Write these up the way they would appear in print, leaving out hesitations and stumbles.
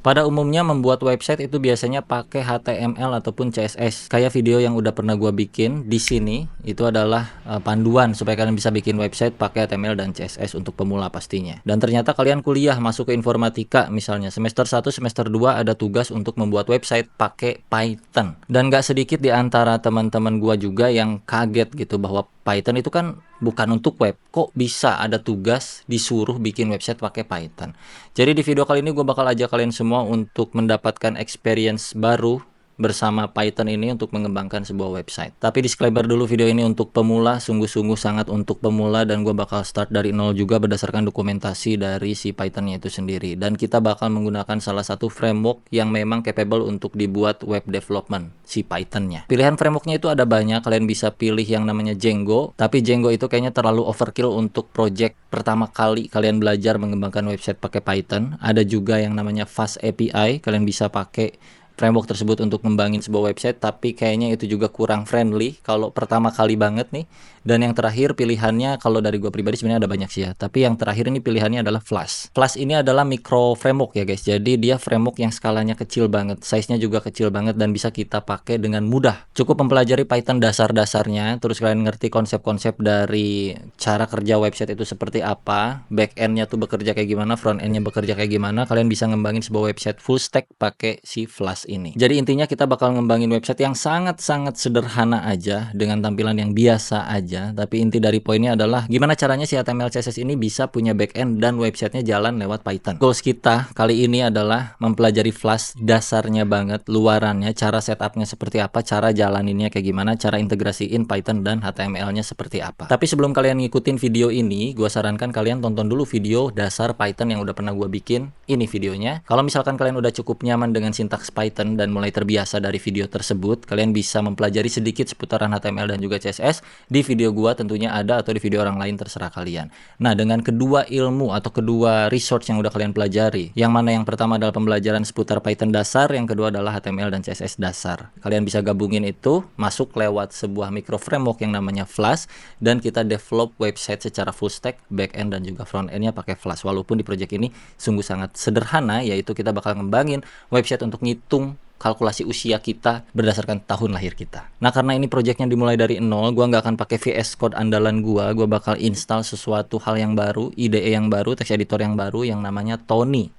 Pada umumnya membuat website itu biasanya pakai HTML ataupun CSS. Kayak video yang udah pernah gua bikin di sini itu adalah panduan supaya kalian bisa bikin website pakai HTML dan CSS untuk pemula pastinya. Dan ternyata kalian kuliah masuk ke informatika misalnya semester 1, semester 2 ada tugas untuk membuat website pakai Python. Dan gak sedikit di antara teman-teman gua juga yang kaget gitu bahwa Python itu kan bukan untuk web. Kok bisa ada tugas disuruh bikin website pakai Python? Jadi di video kali ini gue bakal ajak kalian semua untuk mendapatkan experience baru bersama Python ini untuk mengembangkan sebuah website. Tapi disclaimer dulu, video ini untuk pemula, sungguh-sungguh sangat untuk pemula, dan gue bakal start dari nol juga berdasarkan dokumentasi dari si Pythonnya itu sendiri. Dan kita bakal menggunakan salah satu framework yang memang capable untuk dibuat web development, si Pythonnya. Pilihan frameworknya itu ada banyak, kalian bisa pilih yang namanya Django, tapi Django itu kayaknya terlalu overkill untuk project pertama kali kalian belajar mengembangkan website pakai Python. Ada juga yang namanya Fast API, kalian bisa pakai framework tersebut untuk ngembangin sebuah website, tapi kayaknya itu juga kurang friendly kalau pertama kali banget nih. Dan yang terakhir pilihannya, kalau dari gue pribadi sebenarnya ada banyak sih ya, tapi yang terakhir ini pilihannya adalah Flash. Flash ini adalah micro framework ya guys, jadi dia framework yang skalanya kecil banget, size-nya juga kecil banget, dan bisa kita pakai dengan mudah. Cukup mempelajari Python dasar-dasarnya, terus kalian ngerti konsep-konsep dari cara kerja website itu seperti apa, back-end-nya tuh bekerja kayak gimana, front-end-nya bekerja kayak gimana, kalian bisa ngembangin sebuah website full stack pakai si Flash ini. Jadi intinya kita bakal ngembangin website yang sangat-sangat sederhana aja dengan tampilan yang biasa aja, tapi inti dari poinnya adalah gimana caranya si HTML CSS ini bisa punya backend dan websitenya jalan lewat Python. Goals kita kali ini adalah mempelajari Flash dasarnya banget, luarannya, cara setupnya seperti apa, cara jalaninnya kayak gimana, cara integrasiin Python dan HTML-nya seperti apa. Tapi sebelum kalian ngikutin video ini, gue sarankan kalian tonton dulu video dasar Python yang udah pernah gue bikin. Ini videonya. Kalau misalkan kalian udah cukup nyaman dengan sintaks Python dan mulai terbiasa dari video tersebut, kalian bisa mempelajari sedikit seputaran HTML dan juga CSS di video gua, tentunya ada, atau di video orang lain, terserah kalian. Nah, dengan kedua ilmu atau kedua resource yang udah kalian pelajari, yang mana yang pertama adalah pembelajaran seputar Python dasar, yang kedua adalah HTML dan CSS dasar. Kalian bisa gabungin itu, masuk lewat sebuah micro framework yang namanya Flash, dan kita develop website secara full stack, back end dan juga front end-nya pakai Flash. Walaupun di project ini sungguh sangat sederhana, yaitu kita bakal ngembangin website untuk ngitung kalkulasi usia kita berdasarkan tahun lahir kita. Nah, karena ini projectnya dimulai dari nol, gua nggak akan pakai VS Code andalan gua bakal install sesuatu hal yang baru, IDE yang baru, text editor yang baru yang namanya Tony.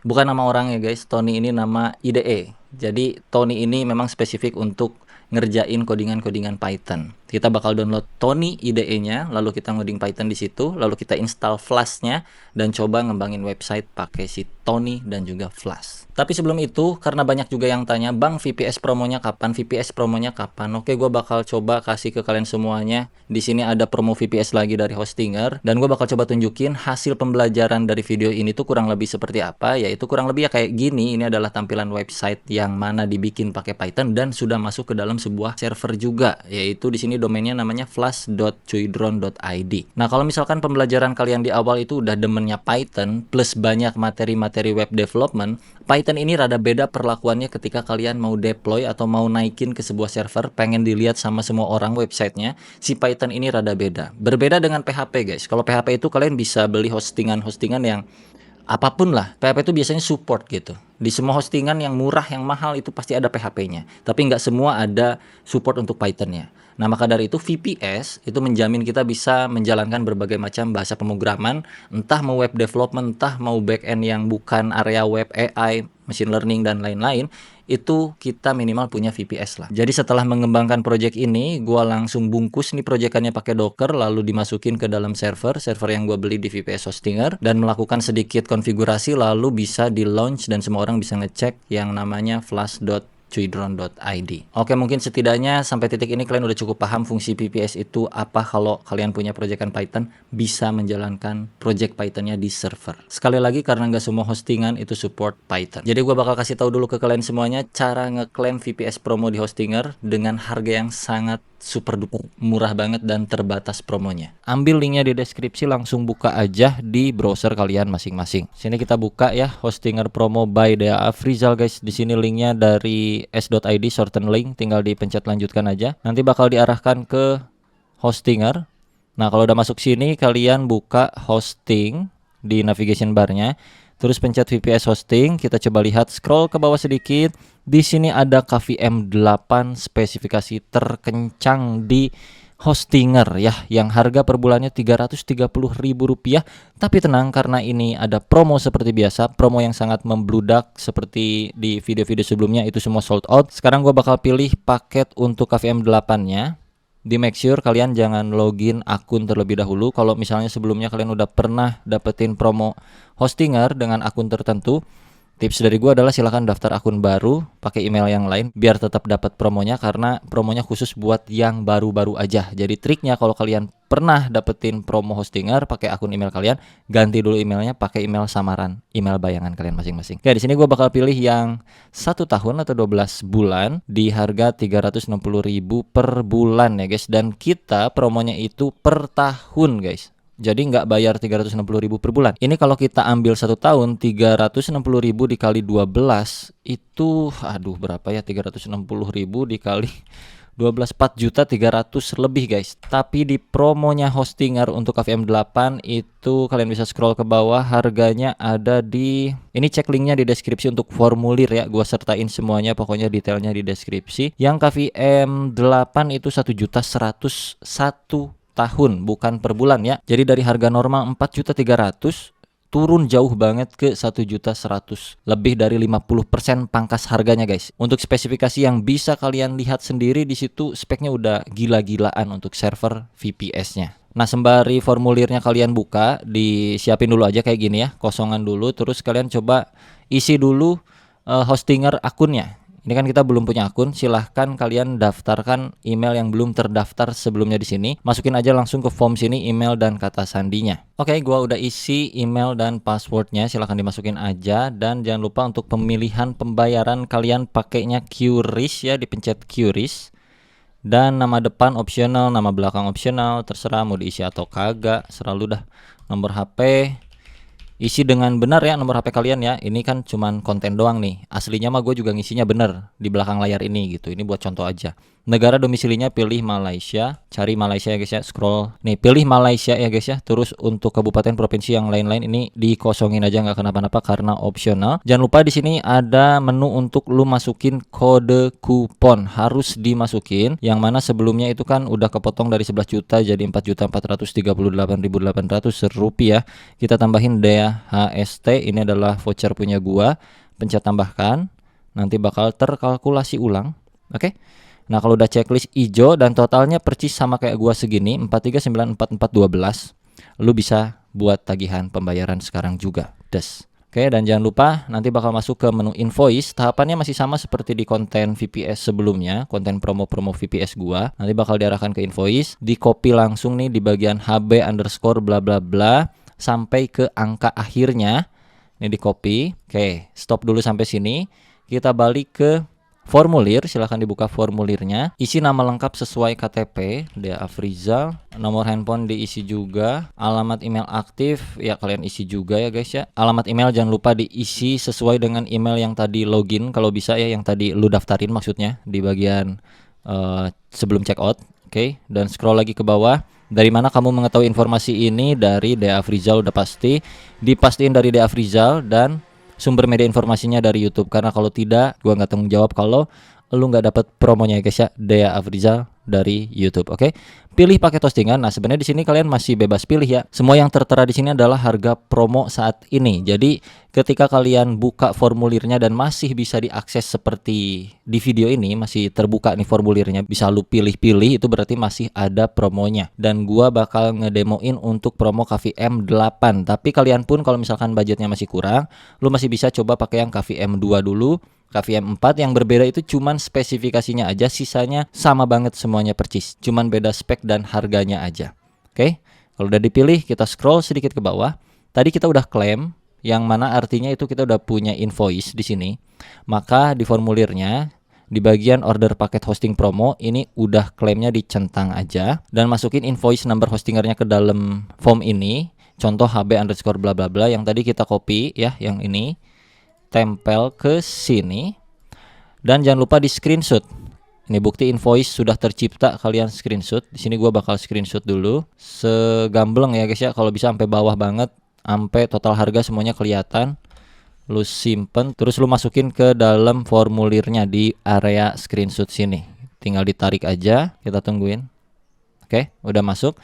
Bukan nama orang ya guys, Tony ini nama IDE. Jadi Tony ini memang spesifik untuk ngerjain codingan-codingan Python. Kita bakal download Tony IDE-nya, lalu kita ngoding Python di situ, lalu kita install Flash-nya dan coba ngembangin website pakai si Tony dan juga Flash. Tapi sebelum itu, karena banyak juga yang tanya, "Bang, VPS promonya kapan? VPS promonya kapan?" Oke, gue bakal coba kasih ke kalian semuanya. Di sini ada promo VPS lagi dari Hostinger, dan gue bakal coba tunjukin hasil pembelajaran dari video ini tuh kurang lebih seperti apa, yaitu kurang lebih ya kayak gini. Ini adalah tampilan website yang mana dibikin pakai Python dan sudah masuk ke dalam sebuah server juga, yaitu di sini domainnya namanya flash.cuidron.id. Nah, kalau misalkan pembelajaran kalian di awal itu udah demennya Python plus banyak materi-materi web development, Python ini rada beda perlakuannya ketika kalian mau deploy atau mau naikin ke sebuah server, pengen dilihat sama semua orang websitenya. Si Python ini rada beda. Berbeda dengan PHP guys. Kalau PHP itu kalian bisa beli hostingan-hostingan yang apapun lah, PHP itu biasanya support gitu. Di semua hostingan yang murah, yang mahal itu pasti ada PHP-nya. Tapi nggak semua ada support untuk Python-nya. Nah, maka dari itu VPS itu menjamin kita bisa menjalankan berbagai macam bahasa pemrograman, entah mau web development, entah mau back-end yang bukan area web, AI, machine learning, dan lain-lain. Itu kita minimal punya VPS lah. Jadi setelah mengembangkan project ini, gua langsung bungkus nih proyekannya pakai Docker, lalu dimasukin ke dalam server yang gua beli di VPS Hostinger, dan melakukan sedikit konfigurasi, lalu bisa di launch dan semua orang bisa ngecek yang namanya flash.cuidron.id. Oke, mungkin setidaknya sampai titik ini kalian udah cukup paham fungsi VPS itu apa. Kalau kalian punya proyekan Python, bisa menjalankan project Pythonnya di server. Sekali lagi, karena nggak semua hostingan itu support Python. Jadi gue bakal kasih tahu dulu ke kalian semuanya cara ngeklaim VPS promo di Hostinger dengan harga yang sangat super duper murah banget dan terbatas promonya. Ambil linknya di deskripsi, langsung buka aja di browser kalian masing-masing. Sini kita buka ya, Hostinger promo by DA Afrizal guys. Di sini linknya dari s.id, shorten link, tinggal dipencet lanjutkan aja. Nanti bakal diarahkan ke Hostinger. Nah, kalau udah masuk sini, kalian buka hosting di navigation barnya. terus pencet VPS hosting. Kita coba lihat, scroll ke bawah sedikit. Di sini ada KVM 8 spesifikasi terkencang di Hostinger ya, yang harga per bulannya Rp330.000. Tapi tenang, karena ini ada promo seperti biasa, promo yang sangat membludak seperti di video-video sebelumnya, itu semua sold out. Sekarang gue bakal pilih paket untuk KVM 8-nya. Di make sure kalian jangan login akun terlebih dahulu. Kalau misalnya sebelumnya kalian udah pernah dapetin promo Hostinger dengan akun tertentu, tips dari gue adalah silahkan daftar akun baru pakai email yang lain biar tetap dapat promonya, karena promonya khusus buat yang baru-baru aja. Jadi triknya, kalau kalian pernah dapetin promo Hostinger pakai akun email kalian, ganti dulu emailnya pakai email samaran, email bayangan kalian masing-masing. Oke, di sini gue bakal pilih yang 1 tahun atau 12 bulan di harga Rp360.000 per bulan ya guys. Dan kita promonya itu per tahun guys. Jadi nggak bayar Rp360.000 per bulan. Ini kalau kita ambil 1 tahun, Rp360.000 dikali 12 itu, aduh berapa ya, Rp360.000 dikali 12, 4.300.000 lebih guys. Tapi di promonya Hostinger untuk KVM 8 itu kalian bisa scroll ke bawah, harganya ada di, ini cek linknya di deskripsi untuk formulir ya, gua sertain semuanya, pokoknya detailnya di deskripsi. Yang KVM 8 itu 1.101.000 tahun, bukan per bulan ya. Jadi dari harga normal 4.300.000 turun jauh banget ke 1.100.000, lebih dari 50% pangkas harganya guys. Untuk spesifikasi yang bisa kalian lihat sendiri di situ, speknya udah gila-gilaan untuk server VPS-nya. Nah, sembari formulirnya kalian buka, disiapin dulu aja kayak gini ya, kosongan dulu, terus kalian coba isi dulu Hostinger akunnya. Ini kan kita belum punya akun, silahkan kalian daftarkan email yang belum terdaftar sebelumnya di sini. Masukin aja langsung ke form sini email dan kata sandinya. Oke, gua udah isi email dan passwordnya, silahkan dimasukin aja. Dan jangan lupa untuk pemilihan pembayaran kalian pakainya QRIS ya, dipencet QRIS. Dan nama depan opsional, nama belakang opsional, terserah mau diisi atau kagak, selalu dah. Nomor HP isi dengan benar ya, nomor HP kalian ya. Ini kan cuman konten doang nih. Aslinya mah gue juga ngisinya bener di belakang layar ini gitu. Ini buat contoh aja. Negara domisilinya pilih Malaysia. Cari Malaysia ya guys ya. Scroll. Nih pilih Malaysia ya guys ya. Terus untuk kabupaten provinsi yang lain-lain ini dikosongin aja, nggak kenapa-napa karena opsional. Jangan lupa di sini ada menu untuk lu masukin kode kupon. Harus dimasukin. Yang mana sebelumnya itu kan udah kepotong dari 11 juta jadi 4.438.800 rupiah. Kita tambahin DHST. Ini adalah voucher punya gua. Pencet tambahkan. Nanti bakal terkalkulasi ulang. Oke. Nah, kalau udah checklist hijau dan totalnya percis sama kayak gua segini, 4394.412, lu bisa buat tagihan pembayaran sekarang juga. Des. Oke, dan jangan lupa nanti bakal masuk ke menu invoice. Tahapannya masih sama seperti di konten VPS sebelumnya, konten promo-promo VPS gua. Nanti bakal diarahkan ke invoice, di copy langsung nih di bagian HB underscore bla bla bla sampai ke angka akhirnya. Ini di copy. Oke, stop dulu sampai sini. Kita balik ke formulir, silahkan dibuka formulirnya. Isi nama lengkap sesuai KTP, Dea Afrizal. Nomor handphone diisi juga. Alamat email aktif, ya kalian isi juga ya guys ya. Alamat email jangan lupa diisi sesuai dengan email yang tadi login, kalau bisa ya, yang tadi lu daftarin maksudnya, di bagian sebelum check out. Oke, dan scroll lagi ke bawah. Dari mana kamu mengetahui informasi ini? Dari Dea Afrizal udah pasti. Dipastiin dari Dea Afrizal dan sumber media informasinya dari YouTube, karena kalau tidak gua nggak tanggung jawab kalau lu nggak dapat promonya ya guys ya. Dea Afrizal dari YouTube. Oke. Pilih paket hostingan. Nah, sebenarnya di sini kalian masih bebas pilih ya. Semua yang tertera di sini adalah harga promo saat ini. Jadi ketika kalian buka formulirnya dan masih bisa diakses seperti di video ini, masih terbuka nih formulirnya, bisa lu pilih-pilih, itu berarti masih ada promonya. Dan gua bakal ngedemoin untuk promo KVM 8. Tapi kalian pun kalau misalkan budgetnya masih kurang, lu masih bisa coba pakai yang KVM 2 dulu. KVM 4 yang berbeda itu cuman spesifikasinya aja, sisanya sama banget semuanya percis, cuman beda spek dan harganya aja. Oke, kalau udah dipilih kita scroll sedikit ke bawah. Tadi kita udah klaim, yang mana artinya itu kita udah punya invoice di sini. Maka di formulirnya di bagian order paket hosting promo ini udah klaimnya dicentang aja dan masukin invoice number hostingernya ke dalam form ini. Contoh HB underscore bla bla bla yang tadi kita copy ya, yang ini tempel ke sini. Dan jangan lupa di screenshot. Ini bukti invoice sudah tercipta, kalian screenshot. Di sini gua bakal screenshot dulu. Segambleng ya guys ya, kalau bisa sampai bawah banget, sampai total harga semuanya kelihatan. lu simpen, terus lu masukin ke dalam formulirnya di area screenshot sini. Tinggal ditarik aja, kita tungguin. Oke, udah masuk.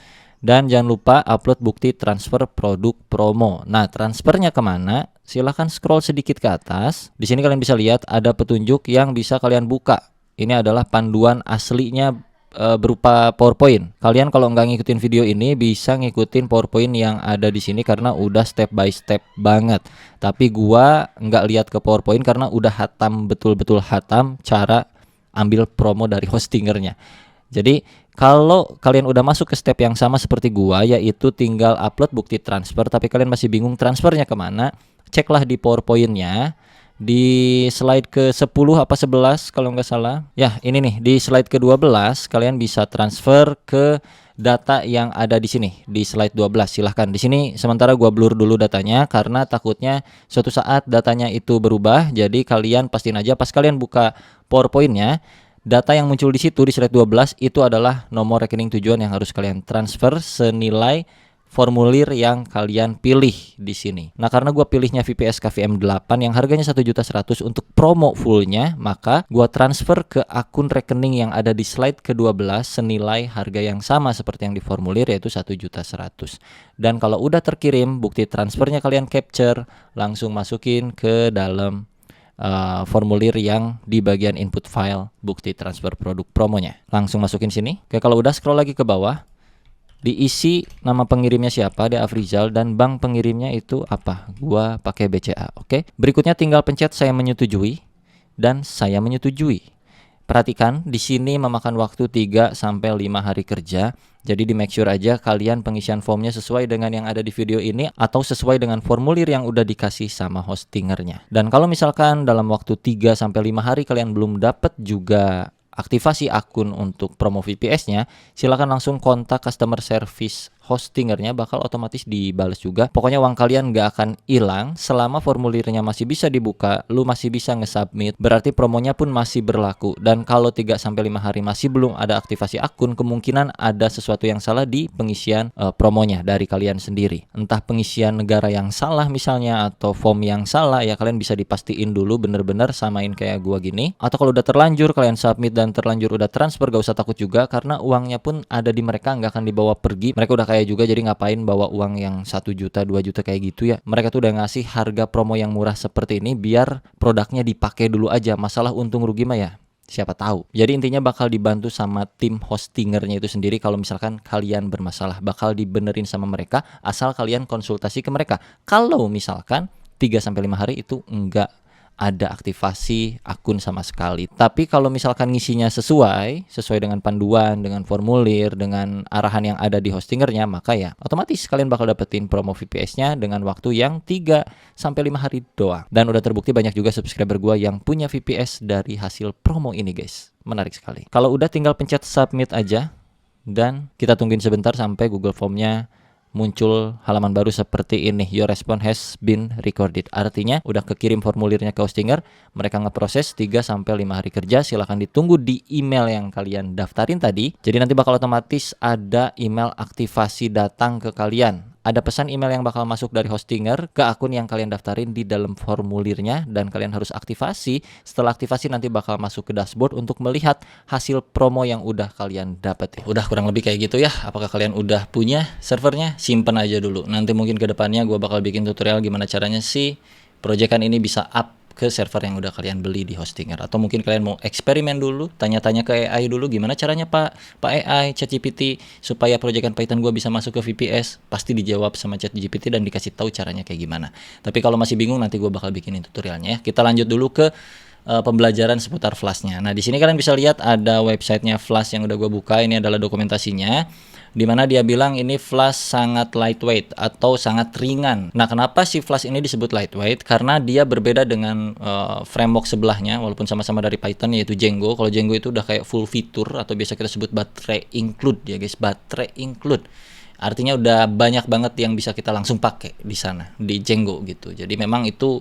Dan jangan lupa upload bukti transfer produk promo. Nah, transfernya kemana? Silahkan scroll sedikit ke atas. Di sini kalian bisa lihat ada petunjuk yang bisa kalian buka. Ini adalah panduan aslinya berupa PowerPoint. Kalian kalau nggak ngikutin video ini bisa ngikutin PowerPoint yang ada di sini karena udah step by step banget. Tapi gua nggak lihat ke PowerPoint karena udah hatam, betul-betul hatam cara ambil promo dari hostingernya. Jadi kalau kalian udah masuk ke step yang sama seperti gua, yaitu tinggal upload bukti transfer, tapi kalian masih bingung transfernya kemana, ceklah di PowerPoint-nya. Di slide ke-10 apa 11 kalau nggak salah. Ya, ini nih, di slide ke-12 kalian bisa transfer ke data yang ada di sini, di slide 12. Silahkan. Di sini sementara gua blur dulu datanya karena takutnya suatu saat datanya itu berubah. Jadi kalian pastiin aja pas kalian buka PowerPoint-nya, data yang muncul di situ di slide 12 itu adalah nomor rekening tujuan yang harus kalian transfer senilai formulir yang kalian pilih di sini. Nah, karena gua pilihnya VPS KVM 8 yang harganya 1.100.000 untuk promo fullnya, maka gua transfer ke akun rekening yang ada di slide ke-12 senilai harga yang sama seperti yang di formulir, yaitu 1.100.000. Dan kalau udah terkirim bukti transfernya, kalian capture, langsung masukin ke dalam formulir yang di bagian input file bukti transfer produk promonya. Langsung masukin sini. Oke, kalau udah scroll lagi ke bawah, diisi nama pengirimnya siapa, dia Afrizal, dan bank pengirimnya itu apa. Gua pakai BCA. Oke. Berikutnya tinggal pencet saya menyetujui dan saya menyetujui. Perhatikan di sini memakan waktu 3 sampai 5 hari kerja. Jadi di make sure aja kalian pengisian formnya sesuai dengan yang ada di video ini atau sesuai dengan formulir yang udah dikasih sama hostingernya. Dan kalau misalkan dalam waktu 3 sampai 5 hari kalian belum dapat juga aktivasi akun untuk promo VPS-nya, silakan langsung kontak customer service hostingernya, bakal otomatis dibales juga. Pokoknya uang kalian nggak akan hilang selama formulirnya masih bisa dibuka, lu masih bisa nge-submit, berarti promonya pun masih berlaku. Dan kalau 3-5 hari masih belum ada aktivasi akun, kemungkinan ada sesuatu yang salah di pengisian promonya dari kalian sendiri. Entah pengisian negara yang salah misalnya, atau form yang salah, ya kalian bisa dipastiin dulu bener-bener samain kayak gua gini. Atau kalau udah terlanjur kalian submit dan terlanjur udah transfer, gak usah takut juga karena uangnya pun ada di mereka, nggak akan dibawa pergi. Mereka udah kaya juga, jadi ngapain bawa uang yang 1 juta 2 juta kayak gitu ya. Mereka tuh udah ngasih harga promo yang murah seperti ini biar produknya dipakai dulu aja. Masalah untung rugi mah ya siapa tahu. Jadi intinya bakal dibantu sama tim hostingernya itu sendiri. Kalau misalkan kalian bermasalah, bakal dibenerin sama mereka asal kalian konsultasi ke mereka. Kalau misalkan 3-5 hari itu enggak ada aktivasi akun sama sekali. Tapi kalau misalkan ngisinya sesuai dengan panduan, dengan formulir, dengan arahan yang ada di hostingernya, maka ya otomatis kalian bakal dapetin promo VPS-nya dengan waktu yang 3-5 hari doang. Dan udah terbukti banyak juga subscriber gua yang punya VPS dari hasil promo ini, guys. Menarik sekali. Kalau udah tinggal pencet submit aja dan kita tungguin sebentar sampai Google Form-nya muncul halaman baru seperti ini. Your response has been recorded. Artinya udah kekirim formulirnya ke hostinger, mereka ngeproses 3-5 hari kerja. Silahkan ditunggu di email yang kalian daftarin tadi. Jadi nanti bakal otomatis ada email aktivasi datang ke kalian. Ada pesan email yang bakal masuk dari hostinger ke akun yang kalian daftarin di dalam formulirnya, dan kalian harus aktivasi. Setelah aktivasi nanti bakal masuk ke dashboard untuk melihat hasil promo yang udah kalian dapat. Udah kurang lebih kayak gitu ya. Apakah kalian udah punya servernya? Simpen aja dulu. Nanti mungkin ke depannya gue bakal bikin tutorial gimana caranya sih proyekan ini bisa up ke server yang udah kalian beli di hostinger. Atau mungkin kalian mau eksperimen dulu, tanya-tanya ke AI dulu gimana caranya Pak AI, ChatGPT, supaya proyekan Python gue bisa masuk ke VPS. Pasti dijawab sama ChatGPT dan dikasih tahu caranya kayak gimana. Tapi kalau masih bingung nanti gue bakal bikinin tutorialnya ya. Kita lanjut dulu ke pembelajaran seputar Flash-nya. Nah, di sini kalian bisa lihat ada websitenya Flash yang udah gue buka. Ini adalah dokumentasinya, dimana dia bilang ini Flash sangat lightweight atau sangat ringan. Nah, kenapa si Flash ini disebut lightweight? Karena dia berbeda dengan framework sebelahnya, walaupun sama-sama dari Python, yaitu Django. Kalau Django itu udah kayak full fitur atau biasa kita sebut baterai include ya guys, baterai include. Artinya udah banyak banget yang bisa kita langsung pakai di sana di Django gitu. Jadi memang itu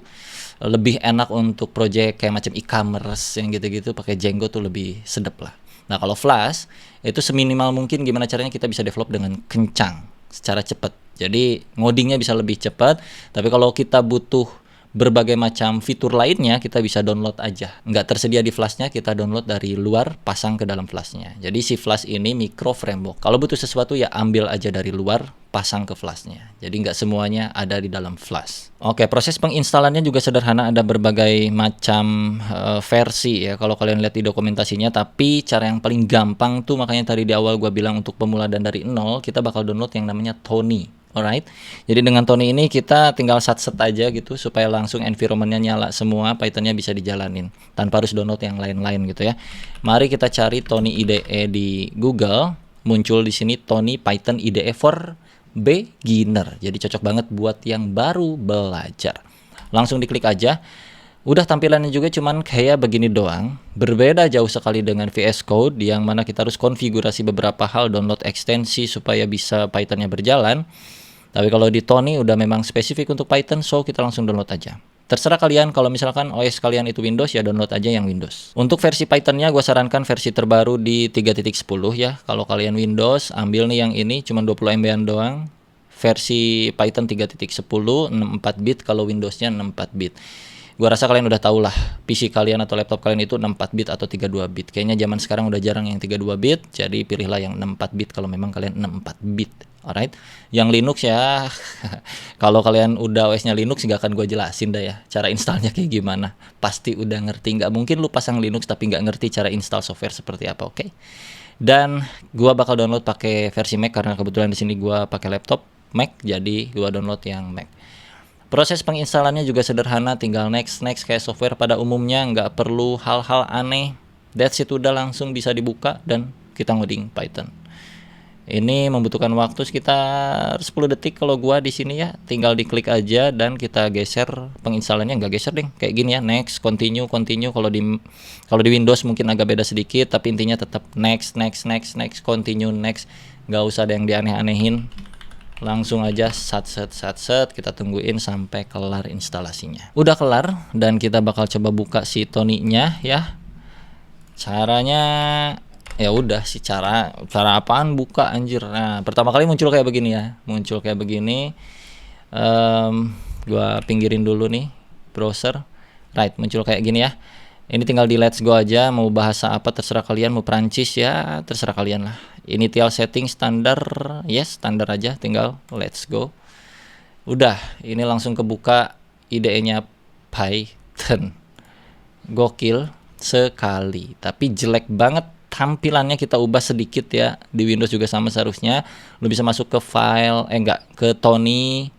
lebih enak untuk project kayak macam e-commerce yang gitu-gitu, pakai Django tuh lebih sedep lah. Nah, kalau Flash itu seminimal mungkin gimana caranya kita bisa develop dengan kencang secara cepat. Jadi ngodingnya bisa lebih cepat, tapi kalau kita butuh berbagai macam fitur lainnya kita bisa download aja. Nggak tersedia di flashnya, kita download dari luar, pasang ke dalam flashnya. Jadi si flash ini micro framework. Kalau butuh sesuatu ya ambil aja dari luar, pasang ke flashnya. Jadi nggak semuanya ada di dalam flash. Oke, proses penginstalannya juga sederhana. Ada berbagai macam versi ya kalau kalian lihat di dokumentasinya. Tapi cara yang paling gampang tuh, makanya tadi di awal gue bilang untuk pemula dan dari nol, kita bakal download yang namanya Tony. Alright, jadi dengan Tony ini kita tinggal set aja gitu supaya langsung environmentnya nyala semua, Pythonnya bisa dijalanin tanpa harus download yang lain-lain gitu ya. Mari kita cari Tony IDE di Google, muncul di sini Tony Python IDE for Beginner. Jadi cocok banget buat yang baru belajar. Langsung diklik aja. Udah tampilannya juga cuman kayak begini doang. Berbeda jauh sekali dengan VS Code yang mana kita harus konfigurasi beberapa hal, download ekstensi supaya bisa Pythonnya berjalan. Tapi kalau di Tony udah memang spesifik untuk Python, so kita langsung download aja. Terserah kalian, kalau misalkan OS kalian itu Windows, ya download aja yang Windows. Untuk versi Pythonnya, gue sarankan versi terbaru di 3.10 ya. Kalau kalian Windows, ambil nih yang ini, cuma 20 MB-an doang. Versi Python 3.10, 64 bit, kalau Windowsnya 64 bit. Gue rasa kalian udah tahu lah, PC kalian atau laptop kalian itu 64 bit atau 32 bit. Kayaknya zaman sekarang udah jarang yang 32 bit, jadi pilihlah yang 64 bit kalau memang kalian 64 bit. Alright, yang Linux ya, kalau kalian udah OS-nya Linux gak akan gue jelasin dah ya, cara installnya kayak gimana. Pasti udah ngerti, nggak mungkin lu pasang Linux tapi nggak ngerti cara install software seperti apa, oke? Dan gue bakal download pakai versi Mac karena kebetulan di sini gue pakai laptop Mac, jadi gue download yang Mac. Proses penginstalannya juga sederhana, tinggal next kayak software pada umumnya, nggak perlu hal-hal aneh. That's it, udah langsung bisa dibuka dan kita ngoding Python. Ini membutuhkan waktu sekitar 10 detik kalau gua di sini ya. Tinggal diklik aja dan kita geser penginstalannya, nggak geser deh, kayak gini ya. Next, continue. Kalau di Windows mungkin agak beda sedikit, tapi intinya tetap next, continue, next. Nggak usah ada yang dianeh-anehin. Langsung aja set kita tungguin sampai kelar instalasinya. Udah kelar dan kita bakal coba buka si Tony-nya ya. Caranya ya udah sih, cara apaan buka anjir. Nah, pertama kali muncul kayak begini ya. Gua pinggirin dulu nih browser. Right, muncul kayak gini ya. Ini tinggal di let's go aja, mau bahasa apa terserah kalian, mau Prancis ya terserah kalian lah. Initial setting standar, yes standar aja, tinggal let's go. Udah, ini langsung kebuka IDE-nya Python. Gokil sekali, tapi jelek banget tampilannya. Kita ubah sedikit ya, di Windows juga sama seharusnya. Lu bisa masuk ke file, ke Tony,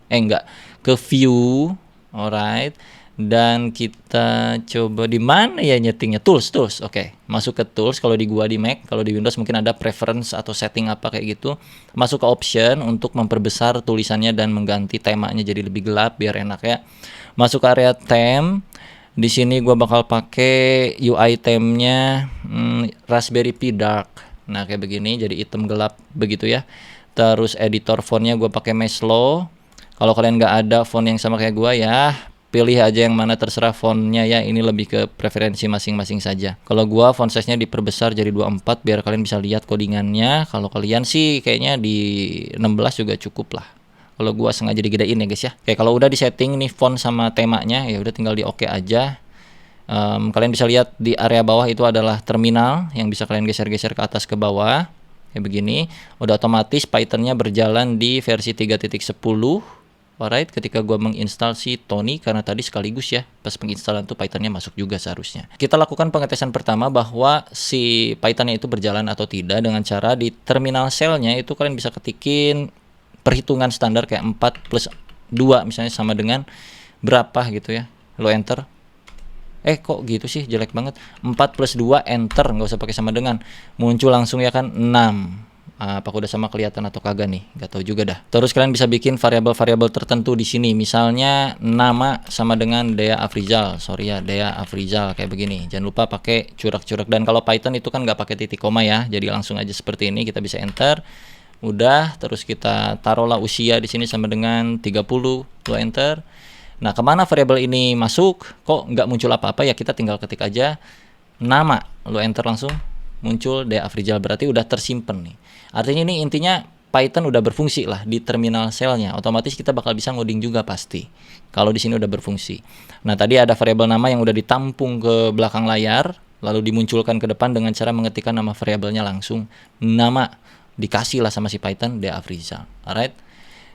ke view, alright. Dan kita coba di mana ya nyetingnya, tools. Oke, masuk ke tools. Kalau di gua di Mac, kalau di Windows mungkin ada preference atau setting apa kayak gitu. Masuk ke option untuk memperbesar tulisannya dan mengganti temanya jadi lebih gelap biar enak ya. Masuk ke area theme. Di sini gua bakal pakai UI theme-nya Raspberry Pi Dark. Nah, kayak begini jadi hitam gelap begitu ya. Terus editor fontnya gua pakai Meslo. Kalau kalian nggak ada font yang sama kayak gua ya, pilih aja yang mana terserah fontnya ya. Ini lebih ke preferensi masing-masing saja. Kalau gua font size-nya diperbesar jadi 24 biar kalian bisa lihat codingannya. Kalau kalian sih kayaknya di 16 juga cukup lah. Kalau gua sengaja digedein ya guys ya. Kayak kalau udah di setting nih font sama temanya, ya udah tinggal di oke aja. Kalian bisa lihat di area bawah itu adalah terminal yang bisa kalian geser-geser ke atas ke bawah. Kayak begini. Udah otomatis Python-nya berjalan di versi 3.10. Alright, ketika gua menginstal si Tony, karena tadi sekaligus ya pas penginstalan tuh Python-nya masuk juga seharusnya. Kita lakukan pengetesan pertama bahwa si Python-nya itu berjalan atau tidak dengan cara di terminal shell-nya itu kalian bisa ketikin perhitungan standar kayak 4 plus 2 misalnya sama dengan berapa gitu ya. Lo enter. Kok gitu sih, jelek banget. 4 plus 2 enter, nggak usah pakai sama dengan. Muncul langsung ya kan 6. Apakah udah sama kelihatan atau kagak nih? Gak tahu juga dah. Terus kalian bisa bikin variabel-variabel tertentu di sini. Misalnya nama sama dengan Dea Afrizal. Dea Afrizal kayak begini. Jangan lupa pakai curak-curak. Dan kalau Python itu kan nggak pakai titik koma ya. Jadi langsung aja seperti ini. Kita bisa enter. Udah, terus kita taruhlah usia di sini sama dengan 30. Lo enter. Nah, kemana variabel ini masuk? Kok nggak muncul apa-apa ya? Kita tinggal ketik aja nama. Lo enter langsung. Muncul Dea Afrizal, berarti udah tersimpen nih. Artinya ini intinya Python udah berfungsi lah di terminal shell-nya, otomatis kita bakal bisa ngoding juga pasti. Kalau di sini udah berfungsi. Nah, tadi ada variabel nama yang udah ditampung ke belakang layar, lalu dimunculkan ke depan dengan cara mengetikkan nama variabelnya langsung. Nama dikasih lah sama si Python, De Afrizal. Alright.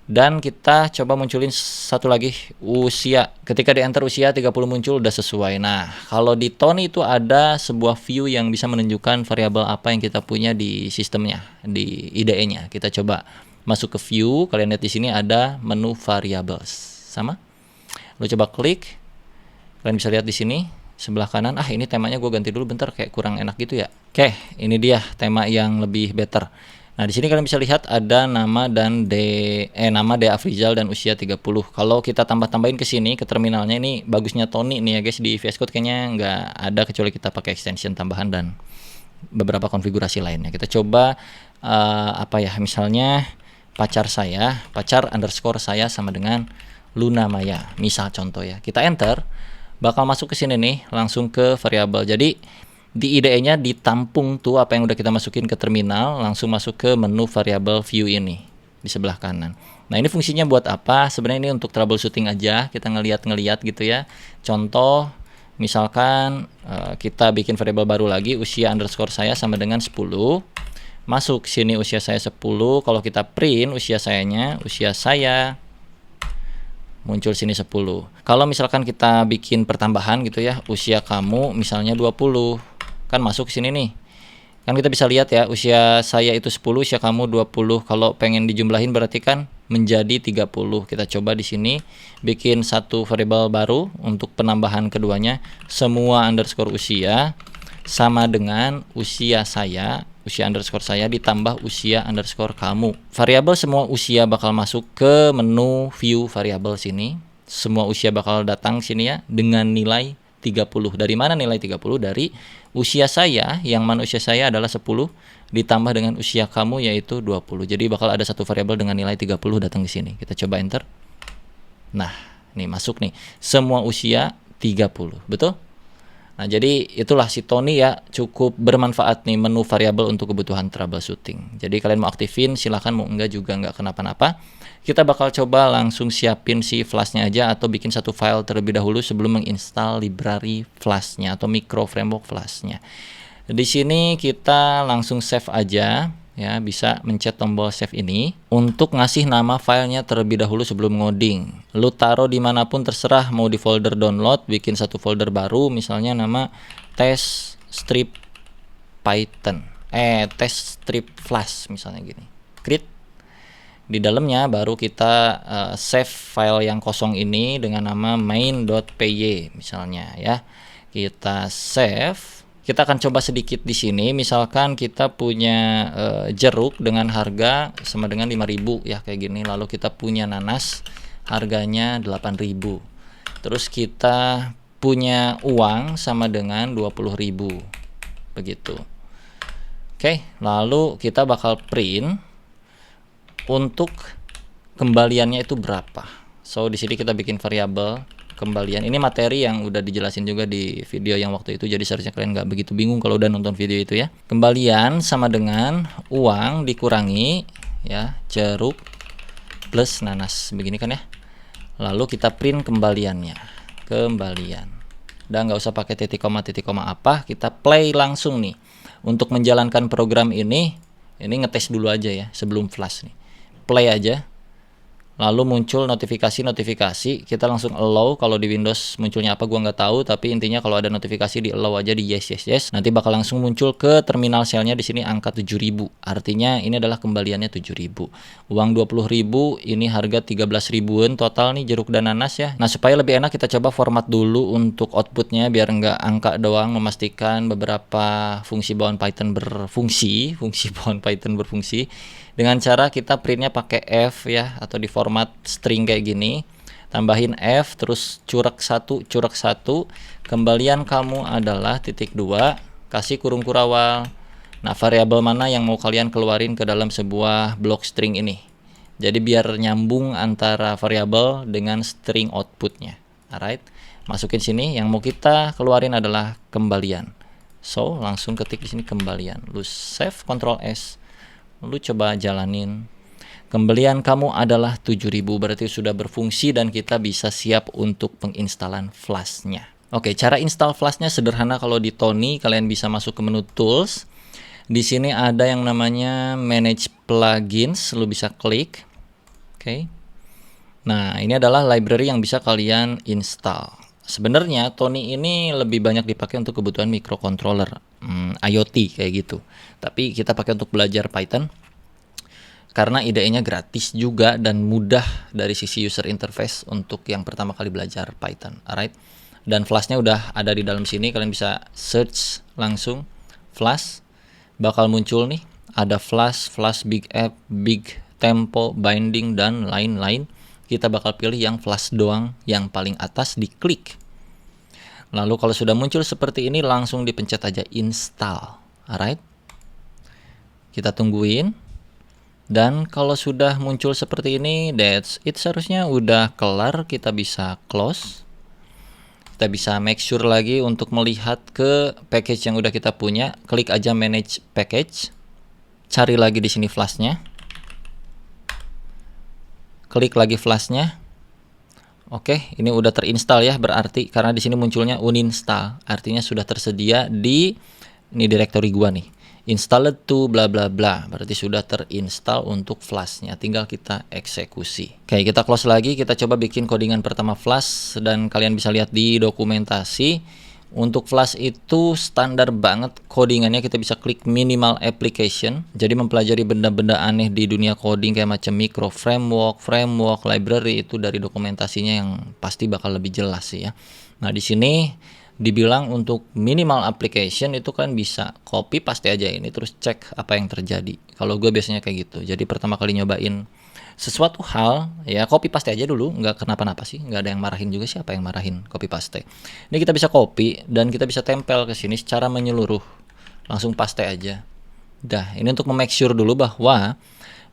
Dan kita coba munculin satu lagi, usia. Ketika di enter usia 30 muncul, udah sesuai. Nah, kalau di Tony itu ada sebuah view yang bisa menunjukkan variabel apa yang kita punya di sistemnya, di IDE-nya. Kita coba masuk ke view, kalian lihat di sini ada menu variables. Sama? Lo coba klik, kalian bisa lihat di sini sebelah kanan. Ini temanya gue ganti dulu bentar, kayak kurang enak gitu ya. Oke, ini dia tema yang lebih better. Nah, di sini kalian bisa lihat ada nama dan nama De Afrizal dan usia 30. Kalau kita tambah-tambahin ke sini ke terminalnya, ini bagusnya Tony nih ya guys, di VS Code kayaknya nggak ada kecuali kita pakai extension tambahan dan beberapa konfigurasi lainnya. Kita coba misalnya pacar underscore saya sama dengan Luna Maya. Misal contoh ya. Kita enter, bakal masuk ke sini nih, langsung ke variabel. Jadi di IDE-nya ditampung tuh apa yang udah kita masukin ke terminal, langsung masuk ke menu variable view ini di sebelah kanan. Nah, ini fungsinya buat apa? Sebenarnya ini untuk troubleshooting aja, kita ngeliat gitu ya. Contoh, misalkan kita bikin variabel baru lagi, usia underscore saya sama dengan 10. Masuk sini usia saya 10, kalau kita print usia saya muncul sini 10. Kalau misalkan kita bikin pertambahan gitu ya, usia kamu misalnya 20. Kan masuk ke sini nih. Kan kita bisa lihat ya, usia saya itu 10, usia kamu 20. Kalau pengen dijumlahin berarti kan menjadi 30. Kita coba di sini bikin satu variabel baru untuk penambahan keduanya. Semua underscore usia sama dengan usia underscore saya ditambah usia underscore kamu. Variabel semua usia bakal masuk ke menu view variabel sini. Semua usia bakal datang sini ya dengan nilai 30. Dari mana nilai 30? Dari usia saya, yang mana usia saya adalah 10 ditambah dengan usia kamu yaitu 20. Jadi bakal ada satu variabel dengan nilai 30 datang di sini. Kita coba enter. Nah, nih masuk nih. Semua usia 30. Betul? Nah, jadi itulah si Tony ya, cukup bermanfaat nih menu variabel untuk kebutuhan troubleshooting. Jadi kalian mau aktifin silahkan, mau enggak juga enggak kenapa-napa. Kita bakal coba langsung siapin si flashnya aja atau bikin satu file terlebih dahulu sebelum menginstal library flashnya atau micro framework flashnya. Di sini kita langsung save aja ya, bisa mencet tombol save ini untuk ngasih nama filenya terlebih dahulu sebelum ngoding. Lu taruh dimanapun terserah, mau di folder download, bikin satu folder baru misalnya nama test strip Python test strip flash misalnya gini, create. Di dalamnya baru kita save file yang kosong ini dengan nama main.py misalnya ya. Kita save. Kita akan coba sedikit di sini. Misalkan kita punya jeruk dengan harga sama dengan 5.000 ya kayak gini. Lalu kita punya nanas harganya 8.000. Terus kita punya uang sama dengan 20.000. Begitu. Oke, lalu kita bakal print untuk kembaliannya itu berapa. So di sini kita bikin variabel kembalian. Ini materi yang udah dijelasin juga di video yang waktu itu, jadi seharusnya kalian nggak begitu bingung kalau udah nonton video itu ya. Kembalian sama dengan uang dikurangi ya jeruk plus nanas, begini kan ya. Lalu kita print kembaliannya, kembalian. Dan nggak usah pakai titik koma apa, kita play langsung nih. Untuk menjalankan program ini ngetes dulu aja ya sebelum flash nih. Play aja, lalu muncul notifikasi, kita langsung allow. Kalau di Windows munculnya apa gua nggak tahu, tapi intinya kalau ada notifikasi di allow aja, di yes, nanti bakal langsung muncul ke terminal shellnya di sini angka 7.000. Artinya ini adalah kembaliannya 7.000. Uang 20.000, ini harga 13.000-an total nih jeruk dan nanas ya. Nah, supaya lebih enak kita coba format dulu untuk outputnya biar nggak angka doang, memastikan beberapa fungsi bawaan Python berfungsi, dengan cara kita printnya pakai F ya, atau di format string kayak gini. Tambahin F, terus curek 1, kembalian kamu adalah titik 2, kasih kurung kurawal. Nah, variabel mana yang mau kalian keluarin ke dalam sebuah blok string ini. Jadi biar nyambung antara variabel dengan string outputnya. Alright, masukin sini, yang mau kita keluarin adalah kembalian. So, langsung ketik di sini kembalian. Lu save, Ctrl S. Lu coba jalanin. Kembalian kamu adalah 7.000, berarti sudah berfungsi dan kita bisa siap untuk penginstalan Flash-nya. Oke, cara install Flash-nya sederhana. Kalau di Tony, kalian bisa masuk ke menu Tools. Di sini ada yang namanya Manage Plugins, lu bisa klik. Oke. Nah, ini adalah library yang bisa kalian install. Sebenarnya Tony ini lebih banyak dipakai untuk kebutuhan microcontroller, IoT kayak gitu. Tapi kita pakai untuk belajar Python karena IDE-nya gratis juga dan mudah dari sisi user interface untuk yang pertama kali belajar Python. Alright. Dan Flash-nya udah ada di dalam sini, kalian bisa search langsung Flash, bakal muncul nih, ada Flash, Flash Big App, Big Tempo, Binding, dan lain-lain. Kita bakal pilih yang Flash doang, yang paling atas, diklik. Lalu kalau sudah muncul seperti ini, langsung dipencet aja install. Alright. Kita tungguin. Dan kalau sudah muncul seperti ini, that's it, seharusnya udah kelar. Kita bisa close. Kita bisa make sure lagi untuk melihat ke package yang udah kita punya. Klik aja manage package. Cari lagi di sini Flash-nya. Klik lagi Flash-nya. Oke, ini udah terinstall ya, berarti karena di sini munculnya uninstall, artinya sudah tersedia di ini directory gua nih. Installed to bla bla bla, berarti sudah terinstall untuk Flash-nya, tinggal kita eksekusi. Oke, kita close lagi, kita coba bikin codingan pertama Flash dan kalian bisa lihat di dokumentasi. Untuk Flash itu standar banget codingannya, kita bisa klik minimal application. Jadi mempelajari benda-benda aneh di dunia coding kayak macam micro framework, library, itu dari dokumentasinya yang pasti bakal lebih jelas sih ya. Nah, di sini dibilang untuk minimal application itu kan bisa copy paste aja ini terus cek apa yang terjadi. Kalau gue biasanya kayak gitu. Jadi pertama kali nyobain sesuatu hal ya copy paste aja dulu, nggak kenapa-napa sih, nggak ada yang marahin juga, siapa yang marahin copy paste. Ini kita bisa copy dan kita bisa tempel ke sini secara menyeluruh, langsung paste aja. Dah, ini untuk memake sure dulu bahwa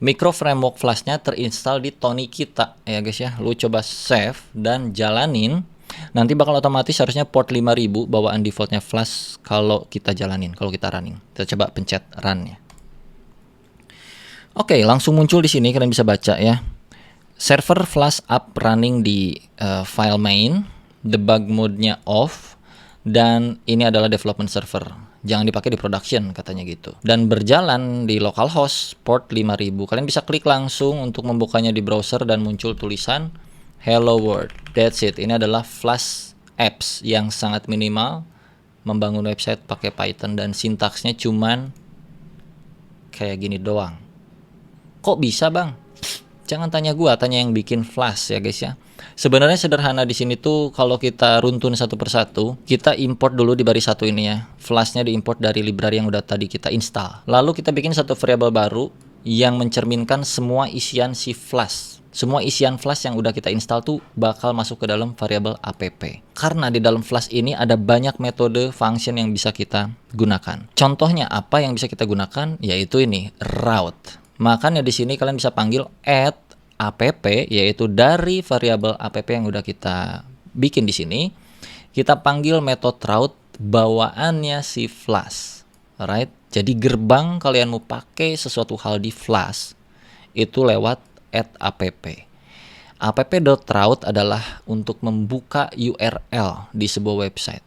micro framework Flash-nya terinstall di Tony kita ya guys ya. Lu coba save dan jalanin, nanti bakal otomatis harusnya port 5000 bawaan defaultnya Flash kalau kita jalanin, kalau kita running. Kita coba pencet run ya. Oke, langsung muncul di sini, kalian bisa baca ya. Server Flash up running di file main, debug mode-nya off, dan ini adalah development server. Jangan dipakai di production katanya gitu. Dan berjalan di localhost port 5000. Kalian bisa klik langsung untuk membukanya di browser dan muncul tulisan Hello World. That's it. Ini adalah Flash apps yang sangat minimal, membangun website pakai Python dan sintaksnya cuman kayak gini doang. Kok bisa bang? Jangan tanya gua, tanya yang bikin Flash ya guys ya. Sebenarnya sederhana di sini tuh, kalau kita runtun satu persatu, kita import dulu di baris satu ini ya. Flash-nya diimport dari library yang udah tadi kita install. Lalu kita bikin satu variabel baru yang mencerminkan semua isian si Flash. Semua isian Flash yang udah kita install tuh bakal masuk ke dalam variabel app. Karena di dalam Flash ini ada banyak metode function yang bisa kita gunakan. Contohnya apa yang bisa kita gunakan? Yaitu ini, route. Makanya di sini kalian bisa panggil add app, yaitu dari variabel app yang udah kita bikin di sini, kita panggil metode route bawaannya si Flash. Alright. Jadi gerbang kalian mau pakai sesuatu hal di Flash itu lewat add app. App.route adalah untuk membuka URL di sebuah website.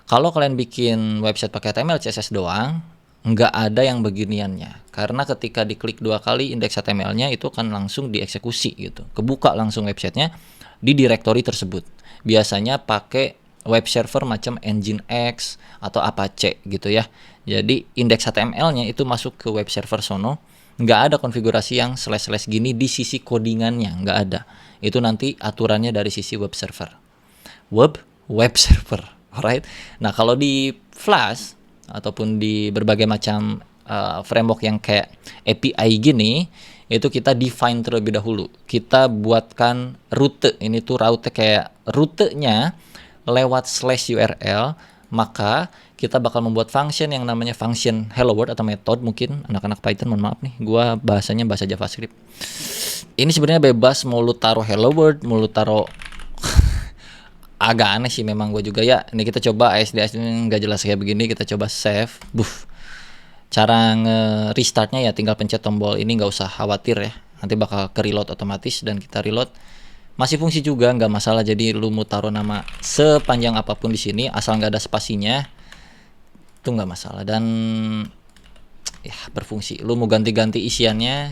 Kalau kalian bikin website pakai HTML, CSS doang, nggak ada yang beginiannya, karena ketika diklik 2 kali indeks HTML-nya itu akan langsung dieksekusi gitu, kebuka langsung websitenya di directory tersebut. Biasanya pakai web server macam Nginx atau Apache gitu ya. Jadi indeks HTML-nya itu masuk ke web server sono, nggak ada konfigurasi yang slash gini di sisi codingannya, nggak ada. Itu nanti aturannya dari sisi web server. Web server, alright. Nah kalau di Flash ataupun di berbagai macam framework yang kayak API gini, itu kita define terlebih dahulu. Kita buatkan rute, ini tuh route kayak rutenya lewat /URL, maka kita bakal membuat function yang namanya function hello world atau method. Mungkin anak-anak Python, mohon maaf nih, gua bahasanya bahasa JavaScript. Ini sebenarnya bebas, mau lu taruh hello world, mau lu taruh agak aneh sih memang gue juga ya. Ini kita coba ASD nggak jelas kayak begini, kita coba save. Cara nge-restartnya ya tinggal pencet tombol ini, nggak usah khawatir ya. nanti bakal ke reload otomatis dan kita reload. Masih fungsi juga, nggak masalah. Jadi lu mau taruh nama sepanjang apapun di sini asal nggak ada spasinya itu nggak masalah, dan ya berfungsi. Lu mau ganti-ganti isiannya,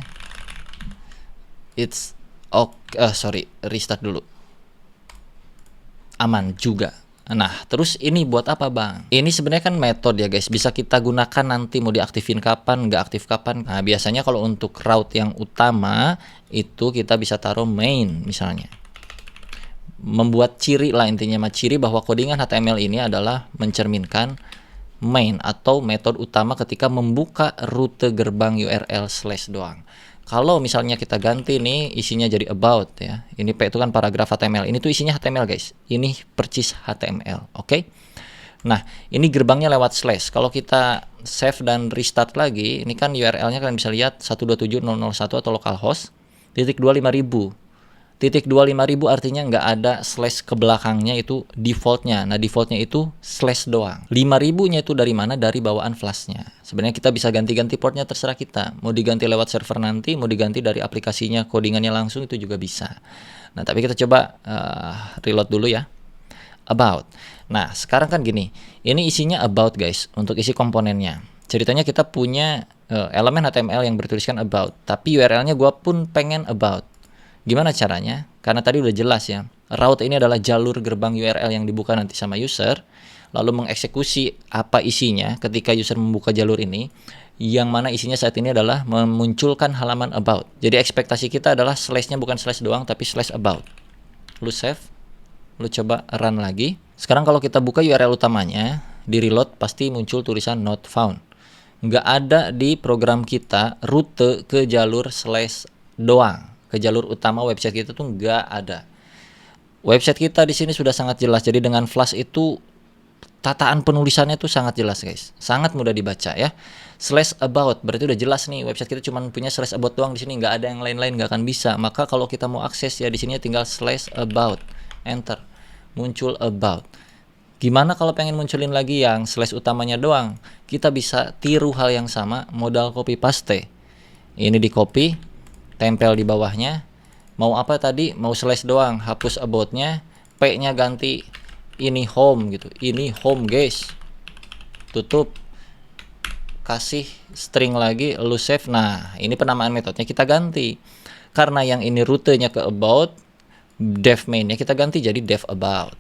it's sorry, restart dulu, aman juga. Nah, terus ini buat apa bang? Ini sebenarnya kan metode ya guys, bisa kita gunakan nanti mau diaktifin kapan, nggak aktif kapan. Nah, biasanya kalau untuk route yang utama itu kita bisa taruh main misalnya. Membuat ciri lah intinya, ciri bahwa codingan HTML ini adalah mencerminkan main atau metode utama ketika membuka rute gerbang URL slash doang. Kalau misalnya kita ganti nih isinya jadi about ya. Ini P itu kan paragraf HTML. Ini tuh isinya HTML guys. Ini percis HTML. Oke. Nah, ini gerbangnya lewat slash. Kalau kita save dan restart lagi, ini kan URL-nya kalian bisa lihat 127.0.0.1 atau localhost .25000. .25000 artinya nggak ada slash ke belakangnya, itu defaultnya. Nah, defaultnya itu slash doang. 5000-nya itu dari mana? Dari bawaan flashnya. Sebenarnya kita bisa ganti-ganti portnya, terserah kita. Mau diganti lewat server nanti, mau diganti dari aplikasinya, codingannya langsung, itu juga bisa. Nah, tapi kita coba reload dulu ya. About. Nah, sekarang kan gini. Ini isinya about guys, untuk isi komponennya. Ceritanya kita punya elemen HTML yang bertuliskan about, tapi URL-nya gua pun pengen about. Gimana caranya? Karena tadi udah jelas ya, route ini adalah jalur gerbang URL yang dibuka nanti sama user, lalu mengeksekusi apa isinya ketika user membuka jalur ini, yang mana isinya saat ini adalah memunculkan halaman about. Jadi ekspektasi kita adalah slash-nya bukan slash doang, tapi slash about. Lu save, lu coba run lagi. Sekarang kalau kita buka URL utamanya, di reload pasti muncul tulisan not found. Nggak ada di program kita rute ke jalur slash doang. Ke jalur utama website kita tuh nggak ada. Website kita di sini sudah sangat jelas. Jadi dengan Flash itu tataan penulisannya tuh sangat jelas guys, sangat mudah dibaca ya. Slash about berarti udah jelas nih, website kita cuma punya slash about doang di sini, nggak ada yang lain-lain, nggak akan bisa. Maka kalau kita mau akses ya di sini tinggal slash about, enter, muncul about. Gimana kalau pengen munculin lagi yang slash utamanya doang? Kita bisa tiru hal yang sama, modal copy paste. Ini di copy, tempel di bawahnya. Mau apa tadi? Mau slash doang, hapus about-nya, P-nya ganti ini home gitu. Ini home guys. Tutup. Kasih string lagi, lu save. Nah, ini penamaan metodenya kita ganti. Karena yang ini rutenya ke about, dev main-nya kita ganti jadi dev about.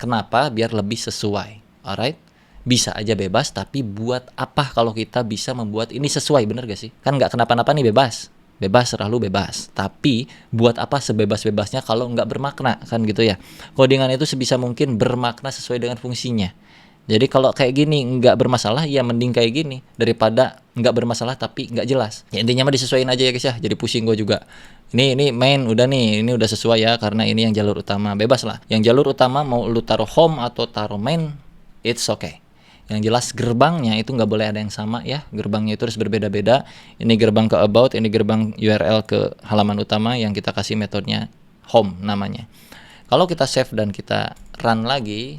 Kenapa? Biar lebih sesuai. Alright? Bisa aja bebas, tapi buat apa kalau kita bisa membuat ini sesuai, bener gak sih? Kan nggak kenapa-napa nih, bebas. Bebas, selalu bebas. Tapi buat apa sebebas-bebasnya kalau nggak bermakna, kan gitu ya. Codingan itu sebisa mungkin bermakna sesuai dengan fungsinya. Jadi kalau kayak gini nggak bermasalah, ya mending kayak gini daripada nggak bermasalah tapi nggak jelas. Ya intinya mah disesuaiin aja ya guys ya. Jadi pusing gue juga. Ini main udah nih, ini udah sesuai ya karena ini yang jalur utama, bebas lah. Yang jalur utama mau lu taruh home atau taruh main, it's okay. Yang jelas gerbangnya itu nggak boleh ada yang sama ya, gerbangnya itu harus berbeda-beda. Ini gerbang ke about, ini gerbang URL ke halaman utama yang kita kasih metodenya home namanya. Kalau kita save dan kita run lagi,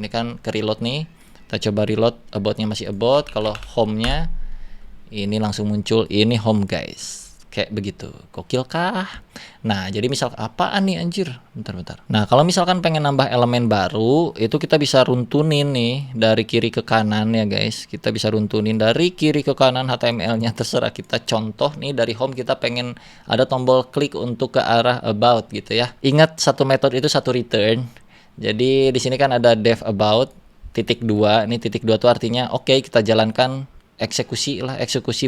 ini kan ke reload nih, kita coba reload, about-nya masih about. Kalau home-nya ini langsung muncul, ini home guys. Kayak begitu, gokil kah? Nah, jadi misal apaan nih anjir? Bentar. Nah, kalau misalkan pengen nambah elemen baru, itu kita bisa runtunin nih dari kiri ke kanan ya guys. Kita bisa runtunin dari kiri ke kanan HTML-nya, terserah kita. Contoh nih dari home kita pengen ada tombol klik untuk ke arah about gitu ya. Ingat satu metode itu satu return. Jadi di sini kan ada dev about .2. Ini .2 itu artinya oke, kita jalankan eksekusi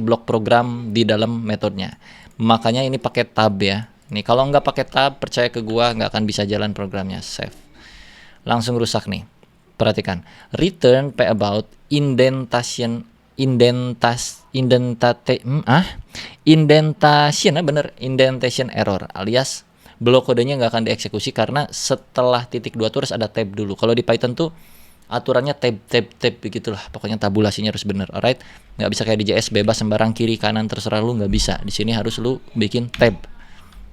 blok program di dalam metodenya. Makanya ini pakai tab ya. Nih kalau nggak pakai tab, percaya ke gua nggak akan bisa jalan programnya. Save. Langsung rusak nih. Perhatikan. Return p about indentation error alias blok kodenya nggak akan dieksekusi karena setelah .2 tuh harus ada tab dulu. Kalau di Python tuh aturannya tab begitulah, pokoknya tabulasinya harus bener. Alright, nggak bisa kayak di JS bebas sembarang kiri kanan terserah lu, nggak bisa. Di sini harus lu bikin tab.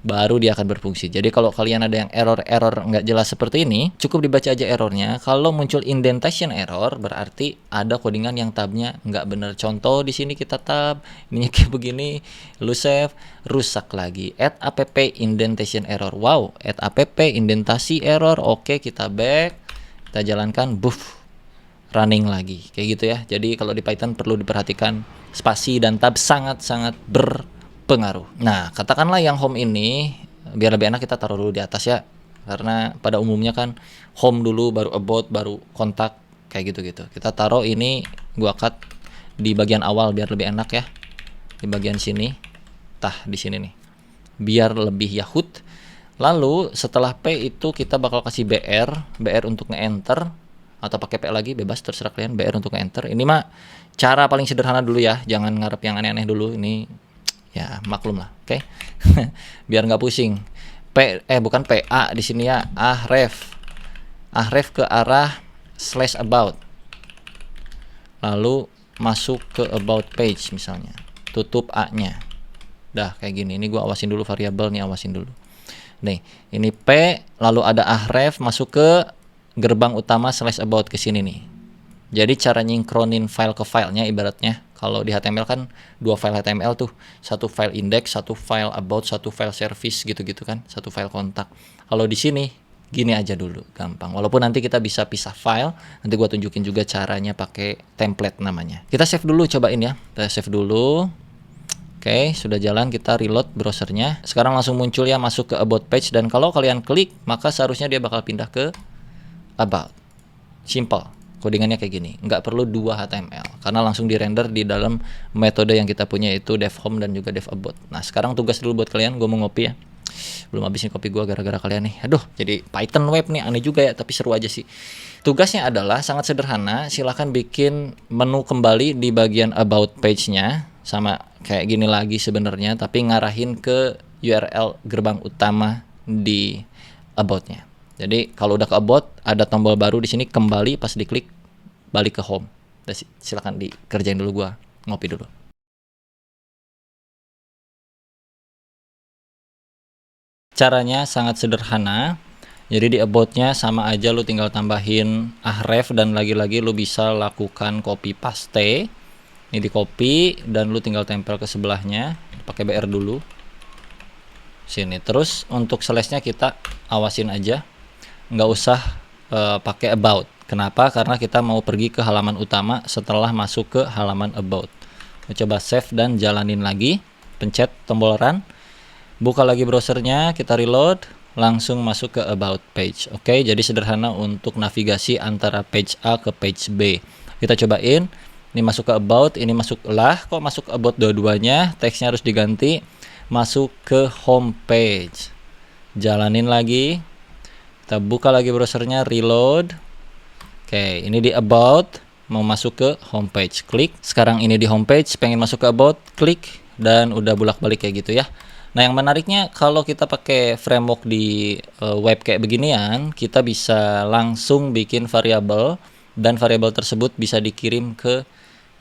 baru dia akan berfungsi. Jadi kalau kalian ada yang error nggak jelas seperti ini, cukup dibaca aja errornya. Kalau muncul indentation error, berarti ada codingan yang tabnya nggak bener. Contoh di sini kita tab, ininya kayak begini, lu save, rusak lagi. Add app indentation error. Wow, add app indentasi error. Oke, kita back, kita jalankan, buff, running lagi. Kayak gitu ya. Jadi kalau di Python perlu diperhatikan spasi dan tab sangat-sangat berpengaruh. Nah, katakanlah yang home ini, biar lebih enak kita taruh dulu di atas ya. Karena pada umumnya kan home dulu, baru about, baru kontak, kayak gitu-gitu. Kita taruh ini, gua cut di bagian awal biar lebih enak ya. Di bagian sini, di sini nih. Biar lebih yahut. Lalu setelah P itu kita bakal kasih BR untuk nge-enter, atau pakai P lagi, bebas terserah kalian. BR untuk nge-enter. Ini mah cara paling sederhana dulu ya, jangan ngarep yang aneh-aneh dulu. Ini ya maklum lah, oke. Biar nggak pusing. Bukan PA di sini ya, ahref ke arah /about, lalu masuk ke about page misalnya, tutup A-nya. Dah kayak gini. Ini gua awasin dulu variabel nih, awasin dulu. Nih, ini P, lalu ada ahref masuk ke gerbang utama /about ke sini nih. Jadi cara nyinkronin file ke filenya ibaratnya, kalau di HTML kan 2 file HTML tuh, satu file index, satu file about, satu file service gitu-gitu kan, satu file kontak. Kalau di sini gini aja dulu, gampang. Walaupun nanti kita bisa pisah file, nanti gua tunjukin juga caranya pakai template namanya. Kita save dulu, cobain ya. Kita save dulu. Oke, sudah jalan, kita reload browsernya. Sekarang langsung muncul ya, masuk ke about page, dan kalau kalian klik, maka seharusnya dia bakal pindah ke about. Simple. Codingannya kayak gini, nggak perlu 2 HTML karena langsung di render di dalam metode yang kita punya, itu dev home dan juga dev about. Nah sekarang tugas dulu buat kalian, gue mau ngopi ya, belum habis nih kopi gue gara-gara kalian nih. Aduh, jadi Python web nih aneh juga ya, tapi seru aja sih. Tugasnya adalah sangat sederhana, silahkan bikin menu kembali di bagian about page-nya, sama kayak gini lagi sebenarnya, tapi ngarahin ke URL gerbang utama di about-nya. Jadi kalau udah ke about, ada tombol baru di sini, kembali, pas diklik balik ke home. Silakan dikerjain dulu, gua ngopi dulu. Caranya sangat sederhana. Jadi di about-nya sama aja, lu tinggal tambahin ahref, dan lagi-lagi lu bisa lakukan copy paste. Ini di copy dan lu tinggal tempel ke sebelahnya, pakai BR dulu. Sini. Terus untuk slash-nya kita awasin aja. Nggak usah pakai about. Kenapa? Karena kita mau pergi ke halaman utama setelah masuk ke halaman about. Coba save dan jalanin lagi. Pencet tombol run. Buka lagi browsernya, kita reload, langsung masuk ke about page. Oke, jadi sederhana untuk navigasi antara page A ke page B. Kita cobain. Ini masuk ke about, ini masuk lah. Kok masuk ke about dua-duanya? Teksnya harus diganti. Masuk ke home page. Jalanin lagi. Kita buka lagi browsernya, reload. Oke, ini di about, mau masuk ke homepage, klik. Sekarang ini di homepage, pengen masuk ke about, klik, dan udah bolak-balik kayak gitu ya. Nah, yang menariknya kalau kita pakai framework di web kayak beginian, kita bisa langsung bikin variabel, dan variabel tersebut bisa dikirim ke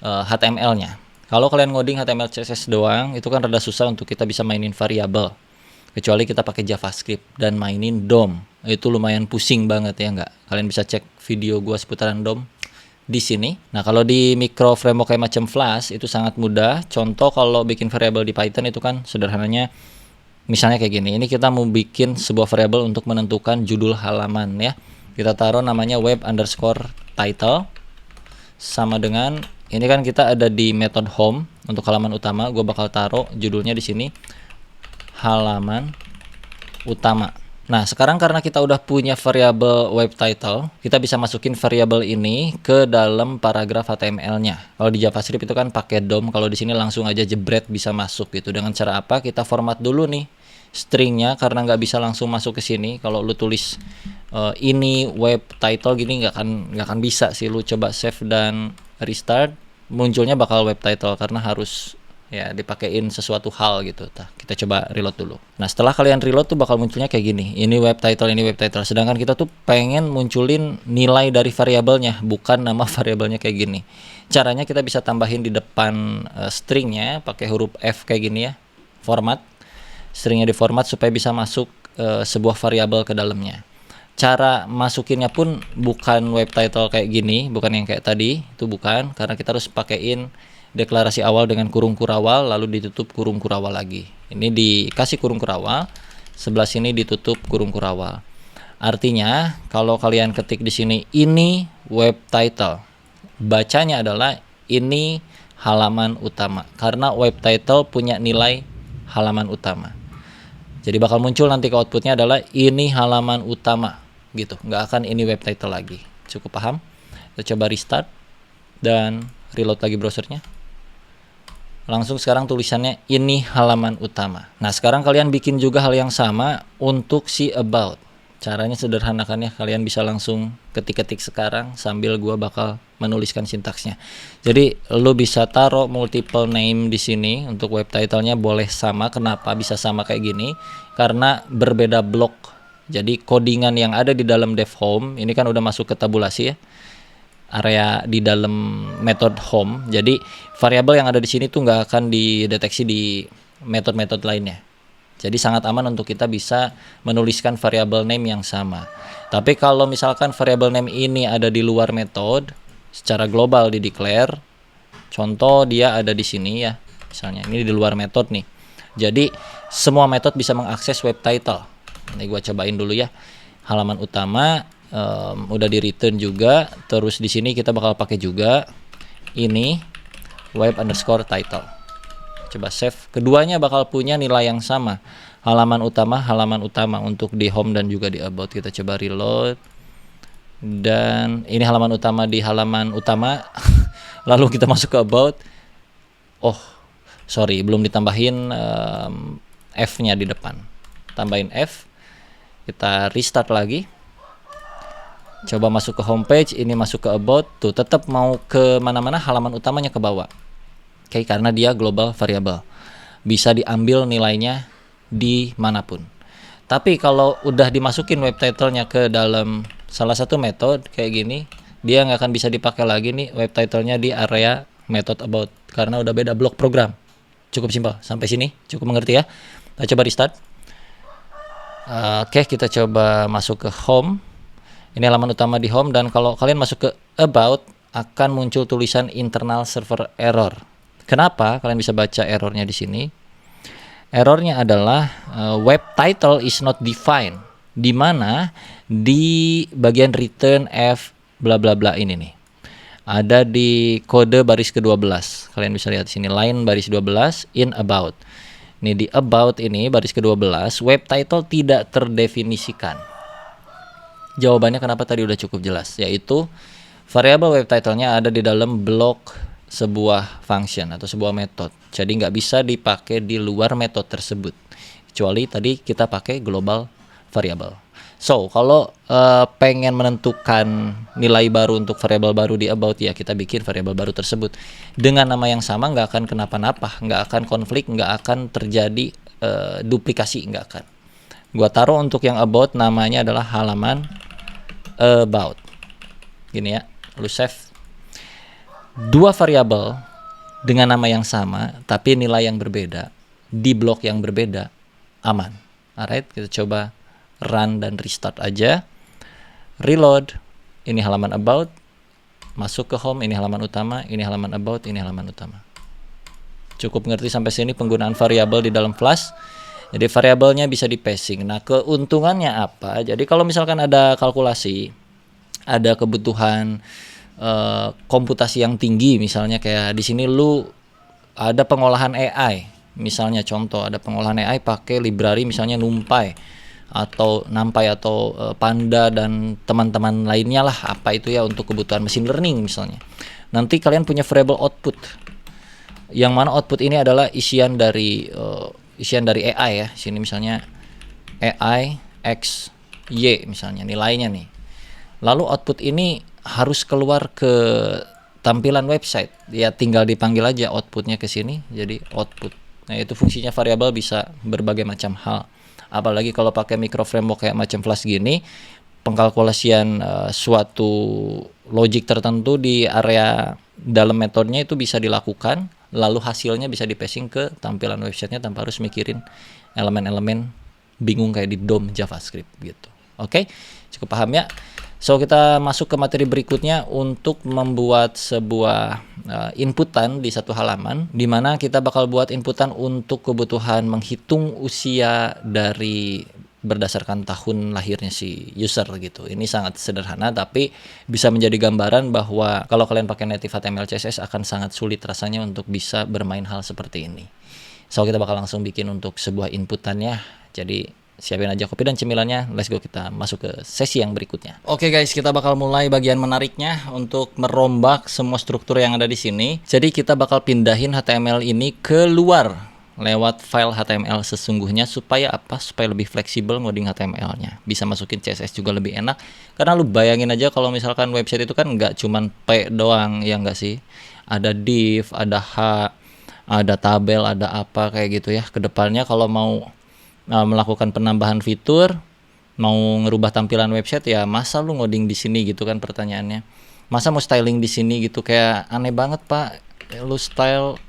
HTML-nya. Kalau kalian ngoding HTML CSS doang, itu kan rada susah untuk kita bisa mainin variabel. Kecuali kita pakai JavaScript dan mainin DOM. Itu lumayan pusing banget ya, nggak? Kalian bisa cek video gua seputaran DOM di sini. Nah, kalau di micro framework kayak macam Flash itu sangat mudah. Contoh kalau bikin variabel di Python itu kan sederhananya misalnya kayak gini. Ini kita mau bikin sebuah variabel untuk menentukan judul halaman ya. Kita taruh namanya web_title sama dengan ini kan kita ada di method home untuk halaman utama. Gua bakal taruh judulnya di sini halaman utama. Nah, sekarang karena kita udah punya variabel web title, kita bisa masukin variabel ini ke dalam paragraf HTML-nya. Kalau di JavaScript itu kan pakai DOM, kalau di sini langsung aja jebret bisa masuk gitu. Dengan cara apa? Kita format dulu nih stringnya, karena nggak bisa langsung masuk ke sini. Kalau lu tulis ini web title gini nggak akan bisa sih. Lu coba save dan restart, munculnya bakal web title karena harus ya dipakein sesuatu hal gitu. Kita coba reload dulu. Nah, setelah kalian reload tuh bakal munculnya kayak gini. Ini web title, ini web title. Sedangkan kita tuh pengen munculin nilai dari variabelnya, bukan nama variabelnya kayak gini. Caranya kita bisa tambahin di depan stringnya pakai huruf F kayak gini ya. Format. stringnya diformat supaya bisa masuk sebuah variabel ke dalamnya. Cara masukinnya pun bukan web title kayak gini, bukan yang kayak tadi, itu bukan, karena kita harus pakaiin deklarasi awal dengan kurung kurawal, lalu ditutup kurung kurawal lagi. Ini dikasih kurung kurawal, sebelah sini ditutup kurung kurawal. Artinya kalau kalian ketik di sini ini web title, bacanya adalah ini halaman utama, karena web title punya nilai halaman utama. Jadi bakal muncul nanti ke outputnya adalah ini halaman utama gitu, nggak akan ini web title lagi. Cukup paham? Kita coba restart dan reload lagi browsernya. Langsung sekarang tulisannya ini halaman utama. Nah sekarang kalian bikin juga hal yang sama untuk si about. Caranya sederhana kan ya, kalian bisa langsung ketik-ketik sekarang sambil gua bakal menuliskan sintaksnya. Jadi lo bisa taruh multiple name di sini untuk web title-nya boleh sama. Kenapa bisa sama kayak gini? Karena berbeda blok. Jadi codingan yang ada di dalam dev home ini kan udah masuk ke tabulasi ya. Area di dalam method home. Jadi variabel yang ada di sini tuh nggak akan dideteksi di metode-metode lainnya. Jadi sangat aman untuk kita bisa menuliskan variabel name yang sama. Tapi kalau misalkan variabel name ini ada di luar metode, secara global di declare, contoh dia ada di sini ya, misalnya ini di luar metode nih. Jadi semua metode bisa mengakses web title. Ini gua cobain dulu ya. Halaman utama udah di return juga. Terus di sini kita bakal pakai juga ini web underscore title. Coba save, keduanya bakal punya nilai yang sama, halaman utama untuk di home dan juga di about. Kita coba reload dan ini halaman utama di halaman utama lalu kita masuk ke about. Oh sorry, belum ditambahin F nya di depan, tambahin F. Kita restart lagi, coba masuk ke homepage, ini masuk ke about, tuh tetap mau ke mana-mana halaman utamanya ke bawah. Oke, karena dia global variable, bisa diambil nilainya di manapun. Tapi kalau udah dimasukin web title-nya ke dalam salah satu metode kayak gini, dia nggak akan bisa dipakai lagi nih web title-nya di area method about, karena udah beda blok program. Cukup simpel, sampai sini cukup mengerti ya. Kita coba restart. Oke, kita coba masuk ke home. Ini halaman utama di home, dan kalau kalian masuk ke about akan muncul tulisan internal server error. Kenapa? Kalian bisa baca errornya di sini. Errornya adalah web title is not defined, di mana di bagian return f bla bla bla ini nih ada di kode baris ke-12. Kalian bisa lihat di sini line baris 12 in about. Ini di about ini baris ke-12 web title tidak terdefinisikan. Jawabannya kenapa tadi udah cukup jelas, yaitu variabel web title-nya ada di dalam blok sebuah function atau sebuah metode. Jadi nggak bisa dipakai di luar metode tersebut, kecuali tadi kita pakai global variable. So kalau pengen menentukan nilai baru untuk variabel baru di about, ya kita bikin variabel baru tersebut dengan nama yang sama, nggak akan kenapa-napa, nggak akan konflik, nggak akan terjadi duplikasi, nggak akan. Gua taruh untuk yang about namanya adalah halaman about, gini ya, lu save. Dua variabel dengan nama yang sama tapi nilai yang berbeda di blok yang berbeda, aman. Alright, kita coba run dan restart aja. Reload, ini halaman about, masuk ke home, ini halaman utama, ini halaman about, ini halaman utama. Cukup ngerti sampai sini penggunaan variabel di dalam Flash. Jadi variabelnya bisa di passing. Nah keuntungannya apa? Jadi kalau misalkan ada kalkulasi, ada kebutuhan komputasi yang tinggi, misalnya kayak di sini lu ada pengolahan AI, misalnya contoh ada pengolahan AI pakai library misalnya NumPy atau Panda dan teman-teman lainnya lah, apa itu ya, untuk kebutuhan machine learning misalnya. Nanti kalian punya variable output, yang mana output ini adalah isian dari AI ya. Sini misalnya AI X Y misalnya nilainya nih. Lalu output ini harus keluar ke tampilan website, ya tinggal dipanggil aja outputnya ke sini jadi output. Nah itu fungsinya variabel bisa berbagai macam hal, apalagi kalau pakai micro framework kayak macam Flash gini, pengkalkulasian suatu logic tertentu di area dalam metodenya itu bisa dilakukan, lalu hasilnya bisa di passing ke tampilan websitenya tanpa harus mikirin elemen-elemen bingung kayak di DOM JavaScript gitu. Oke, cukup paham ya? So, kita masuk ke materi berikutnya untuk membuat sebuah inputan di satu halaman, di mana kita bakal buat inputan untuk kebutuhan menghitung usia dari berdasarkan tahun lahirnya si user gitu. Ini sangat sederhana tapi bisa menjadi gambaran bahwa kalau kalian pakai native HTML CSS akan sangat sulit rasanya untuk bisa bermain hal seperti ini. So, kita bakal langsung bikin untuk sebuah inputannya. Jadi siapin aja kopi dan cemilannya, let's go, kita masuk ke sesi yang berikutnya. Oke guys, kita bakal mulai bagian menariknya untuk merombak semua struktur yang ada di sini. Jadi kita bakal pindahin HTML ini keluar lewat file HTML sesungguhnya supaya apa? Supaya lebih fleksibel ngoding HTML-nya. Bisa masukin CSS juga lebih enak. Karena lu bayangin aja kalau misalkan website itu kan nggak cuman P doang, ya nggak sih? Ada div, ada H, ada tabel, ada apa kayak gitu ya. Kedepannya kalau mau melakukan penambahan fitur, mau ngerubah tampilan website, ya masa lu ngoding di sini gitu kan pertanyaannya. Masa mau styling di sini gitu, kayak aneh banget pak, lu style,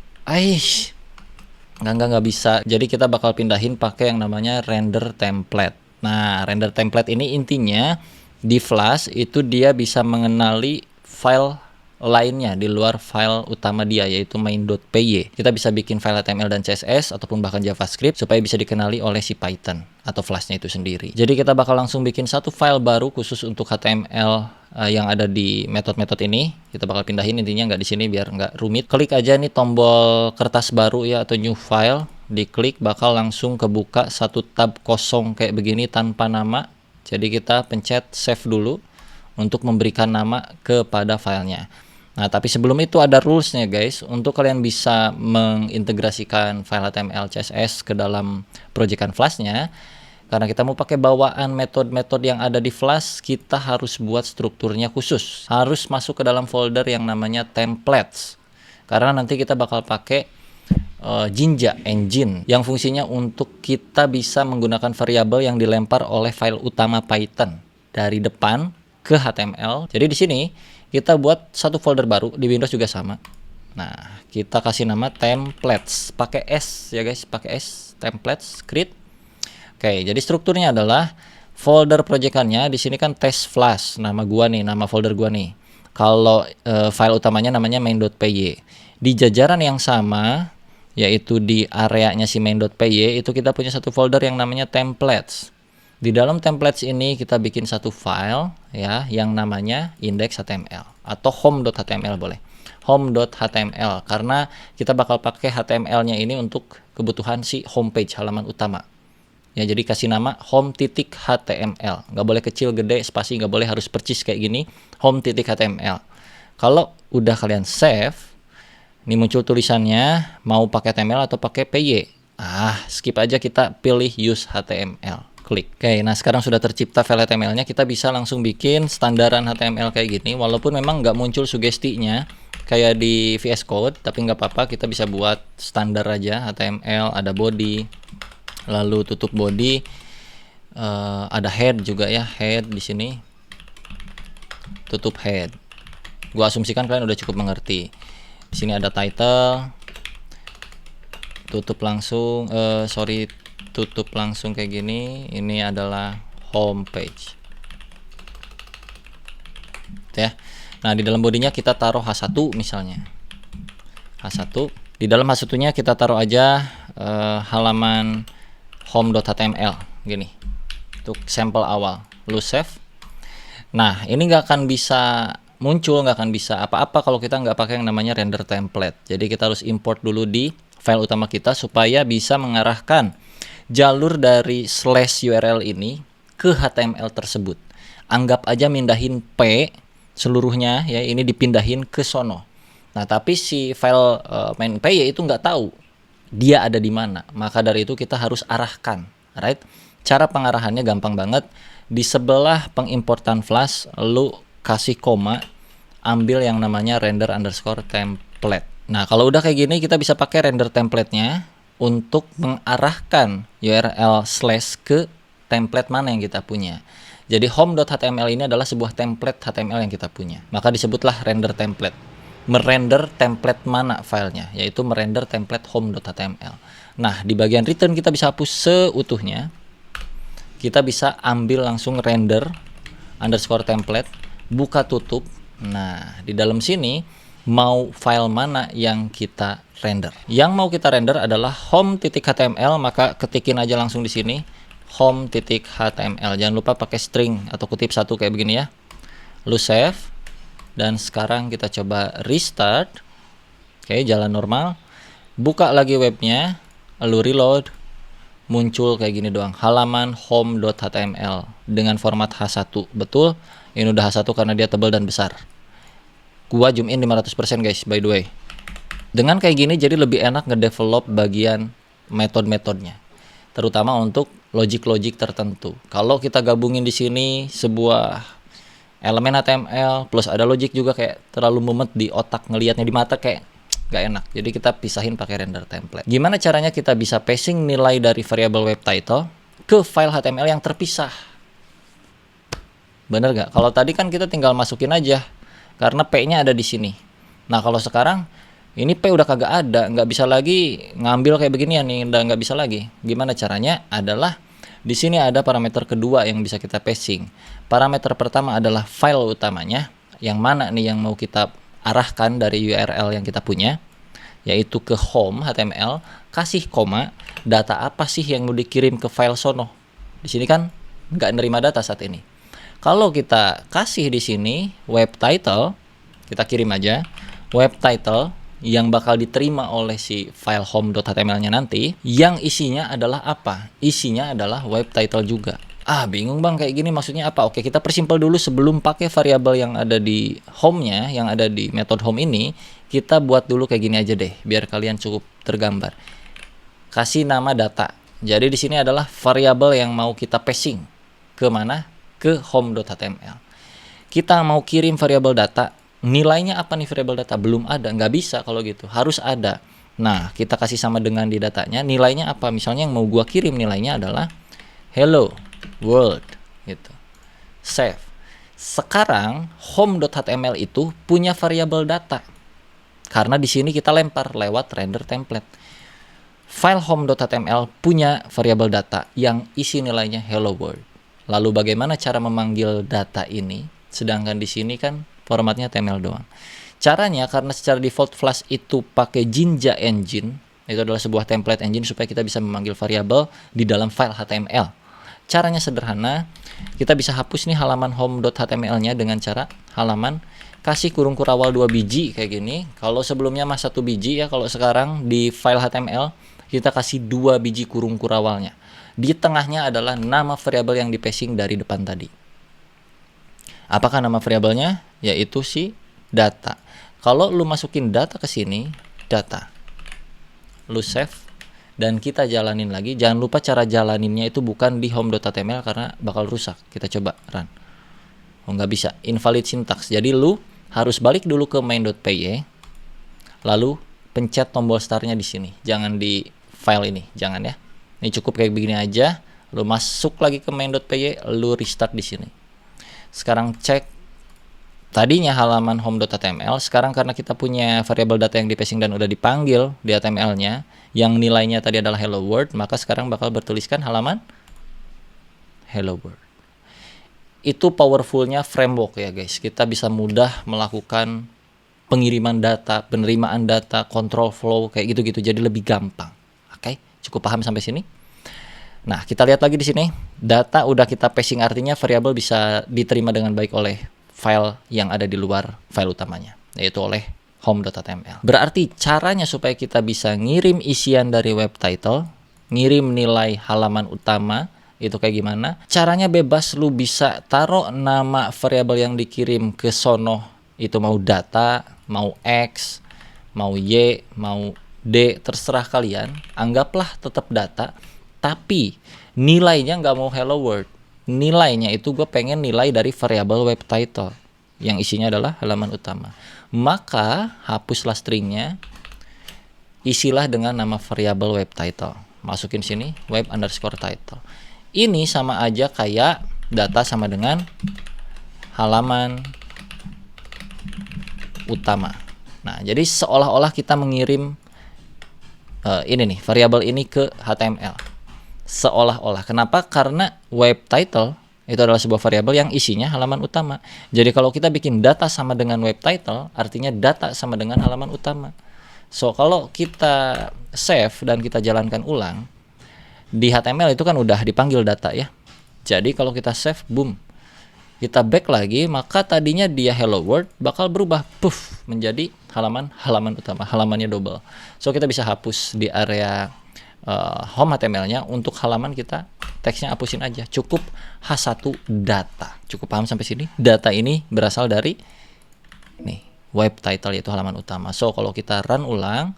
nggak bisa. Jadi kita bakal pindahin pakai yang namanya render template. Nah, render template ini intinya di Flash itu dia bisa mengenali file lainnya di luar file utama dia, yaitu main.py. Kita bisa bikin file HTML dan CSS ataupun bahkan JavaScript supaya bisa dikenali oleh si Python atau Flash-nya itu sendiri. Jadi kita bakal langsung bikin satu file baru khusus untuk HTML yang ada di metode-metode ini. Kita bakal pindahin, intinya nggak di sini biar nggak rumit. Klik aja nih tombol kertas baru ya atau new file, diklik bakal langsung kebuka satu tab kosong kayak begini tanpa nama. Jadi kita pencet save dulu untuk memberikan nama kepada filenya. Nah, tapi sebelum itu ada rules-nya guys, untuk kalian bisa mengintegrasikan file HTML CSS ke dalam proyekan Flash-nya. Karena kita mau pakai bawaan metode-metode yang ada di Flash, kita harus buat strukturnya khusus. Harus masuk ke dalam folder yang namanya templates. Karena nanti kita bakal pakai Jinja engine yang fungsinya untuk kita bisa menggunakan variabel yang dilempar oleh file utama Python dari depan ke HTML. Jadi di sini kita buat satu folder baru, di Windows juga sama. Nah, kita kasih nama templates, pakai S ya guys, pakai S, templates, create. Oke, jadi strukturnya adalah folder proyekannya di sini kan test flash, nama gua nih, nama folder gua nih. Kalau file utamanya namanya main.py. Di jajaran yang sama, yaitu di areanya si main.py, itu kita punya satu folder yang namanya templates. Di dalam templates ini kita bikin satu file ya yang namanya index.html atau home.html boleh. Home.html karena kita bakal pakai HTML-nya ini untuk kebutuhan si homepage, halaman utama. Ya, jadi kasih nama home.html. Nggak boleh kecil, gede, spasi nggak boleh, harus percis kayak gini, home.html. Kalau udah kalian save, ini muncul tulisannya mau pakai HTML atau pakai PY. Skip aja, kita pilih use HTML. Klik. Oke, nah sekarang sudah tercipta file HTML-nya, kita bisa langsung bikin standaran HTML kayak gini. Walaupun memang nggak muncul sugestinya kayak di VS Code, tapi nggak apa-apa, kita bisa buat standar aja HTML, ada body, lalu tutup body, ada head juga ya, head di sini, tutup head. Gua asumsikan kalian udah cukup mengerti. Di sini ada title, tutup langsung, tutup langsung kayak gini. Ini adalah home page ya. Nah, di dalam bodinya kita taruh H1 misalnya, H1. Di dalam H1-nya kita taruh aja halaman home.html gini untuk sampel awal. Lu save. Nah, ini nggak akan bisa muncul, nggak akan bisa apa-apa kalau kita nggak pakai yang namanya render template. Jadi kita harus import dulu di file utama kita supaya bisa mengarahkan jalur dari slash URL ini ke HTML tersebut. Anggap aja mindahin P seluruhnya ya, ini dipindahin ke sono. Nah, tapi si file main.py itu nggak tahu dia ada di mana. Maka dari itu kita harus arahkan, right? Cara pengarahannya gampang banget. Di sebelah pengimportan Flash, lu kasih koma, ambil yang namanya render_template. Nah, kalau udah kayak gini, kita bisa pakai render template-nya untuk mengarahkan URL slash ke template mana yang kita punya. Jadi home.html ini adalah sebuah template HTML yang kita punya. Maka disebutlah render template. merender template mana filenya, yaitu merender template home.html. Nah, di bagian return kita bisa hapus seutuhnya. Kita bisa ambil langsung render underscore template, buka tutup. Nah, di dalam sini mau file mana yang kita render. Yang mau kita render adalah home.html, maka ketikin aja langsung di sini home.html. Jangan lupa pakai string atau kutip satu kayak begini ya. Lu save, dan sekarang kita coba restart. Oke, jalan normal. Buka lagi webnya, lu reload, muncul kayak gini doang, halaman home.html dengan format H1. Betul, ini udah H1 karena dia tebal dan besar. Gua zoom in 500% guys, by the way. Dengan kayak gini jadi lebih enak ngedevelop bagian metode-metodenya, terutama untuk logic-logic tertentu. Kalau kita gabungin di sini sebuah elemen HTML plus ada logic juga, kayak terlalu mumet di otak, ngelihatnya di mata kayak gak enak. Jadi kita pisahin pakai render template. Gimana caranya kita bisa passing nilai dari variable web title ke file HTML yang terpisah? Bener gak? Kalau tadi kan kita tinggal masukin aja karena P-nya ada di sini. Nah, kalau sekarang ini P udah kagak ada, nggak bisa lagi ngambil kayak beginian nih, udah nggak bisa lagi. Gimana caranya? Adalah di sini ada parameter kedua yang bisa kita passing. Parameter pertama adalah file utamanya, yang mana nih yang mau kita arahkan dari URL yang kita punya, yaitu ke home HTML, kasih koma, data apa sih yang mau dikirim ke file sono. Di sini kan nggak nerima data saat ini. Kalau kita kasih di sini web title, kita kirim aja web title yang bakal diterima oleh si file home.html-nya nanti, yang isinya adalah apa? Isinya adalah web title juga. Bingung bang kayak gini maksudnya apa? Oke, kita persimpel dulu. Sebelum pakai variabel yang ada di home-nya, yang ada di method home ini, kita buat dulu kayak gini aja deh, biar kalian cukup tergambar. Kasih nama data. Jadi di sini adalah variabel yang mau kita passing ke mana? Ke home.html. Kita mau kirim variabel data, nilainya apa nih variabel data? Belum ada, nggak bisa kalau gitu, harus ada. Nah, kita kasih sama dengan di datanya, nilainya apa? Misalnya yang mau gua kirim nilainya adalah hello world gitu. Save. Sekarang home.html itu punya variabel data, karena di sini kita lempar lewat render template. File home.html punya variabel data yang isi nilainya hello world. Lalu bagaimana cara memanggil data ini? Sedangkan di sini kan formatnya HTML doang. Caranya, karena secara default Flash itu pakai Jinja Engine, itu adalah sebuah template engine supaya kita bisa memanggil variabel di dalam file HTML. Caranya sederhana, kita bisa hapus nih halaman home.html-nya dengan cara halaman kasih kurung kurawal 2 biji kayak gini. Kalau sebelumnya mah 1 biji ya, kalau sekarang di file HTML kita kasih 2 biji kurung kurawalnya. Di tengahnya adalah nama variabel yang di-passing dari depan tadi. Apakah nama variabelnya? Yaitu si data. Kalau lu masukin data ke sini, data. Lu save dan kita jalanin lagi. Jangan lupa cara jalaninnya itu bukan di home.html karena bakal rusak. Kita coba run. Nggak bisa, invalid syntax. Jadi lu harus balik dulu ke main.py, lalu pencet tombol startnya di sini. Jangan di file ini, jangan ya. Ini cukup kayak begini aja. Lu masuk lagi ke main.py, lu restart di sini. Sekarang cek tadinya halaman home.html, sekarang karena kita punya variabel data yang di-passing dan udah dipanggil di HTML-nya, yang nilainya tadi adalah hello world, maka sekarang bakal bertuliskan halaman hello world. Itu powerfulnya framework ya guys. Kita bisa mudah melakukan pengiriman data, penerimaan data, control flow kayak gitu-gitu, jadi lebih gampang. Oke, cukup paham sampai sini? Nah, kita lihat lagi di sini. Data udah kita passing, artinya variabel bisa diterima dengan baik oleh file yang ada di luar file utamanya, yaitu oleh home.html. Berarti caranya supaya kita bisa ngirim isian dari web title, ngirim nilai halaman utama, itu kayak gimana? Caranya bebas, lu bisa taruh nama variabel yang dikirim ke sono, itu mau data, mau X, mau Y, mau D, terserah kalian. Anggaplah tetap data, tapi nilainya nggak mau hello world. Nilainya itu gue pengen nilai dari variabel web title yang isinya adalah halaman utama. Maka hapuslah stringnya, isilah dengan nama variabel web title. Masukin sini web underscore title. Ini sama aja kayak data sama dengan halaman utama. Nah, jadi seolah-olah kita mengirim ini nih, variabel ini ke HTML. Seolah-olah. Kenapa? Karena web title itu adalah sebuah variabel yang isinya halaman utama. Jadi kalau kita bikin data sama dengan web title, artinya data sama dengan halaman utama. So, kalau kita save dan kita jalankan ulang, di HTML itu kan udah dipanggil data ya. Jadi kalau kita save, boom, kita back lagi, maka tadinya dia hello world bakal berubah puff menjadi halaman utama, halamannya double. So kita bisa hapus di area home HTML-nya. Untuk halaman kita teksnya hapusin aja, cukup H1 data. Cukup paham sampai sini? Data ini berasal dari nih web title, yaitu halaman utama. So kalau kita run ulang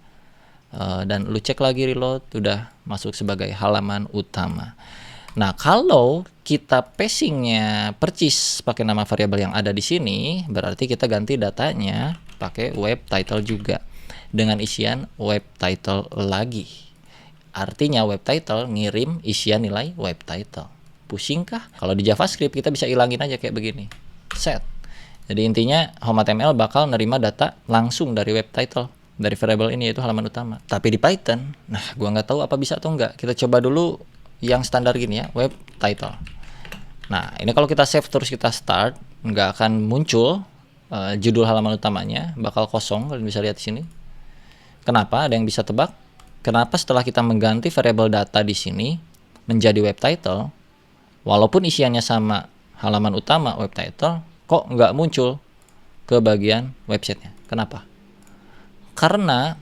dan lu cek lagi reload, udah masuk sebagai halaman utama. Nah, kalau kita passingnya percis pakai nama variabel yang ada di sini, berarti kita ganti datanya pakai web title juga dengan isian web title lagi. Artinya web title ngirim isian nilai web title. Pusingkah? Kalau di JavaScript kita bisa ilangin aja kayak begini. Set. Jadi intinya home HTML bakal nerima data langsung dari web title, dari variabel ini, yaitu halaman utama. Tapi di Python, nah gua nggak tahu apa bisa atau enggak. Kita coba dulu yang standar gini ya, web title. Nah, ini kalau kita save terus kita start, nggak akan muncul judul halaman utamanya, bakal kosong. Kalian bisa lihat di sini. Kenapa? Ada yang bisa tebak? Kenapa setelah kita mengganti variabel data di sini menjadi web title, walaupun isiannya sama halaman utama web title, kok nggak muncul ke bagian websitenya? Kenapa? Karena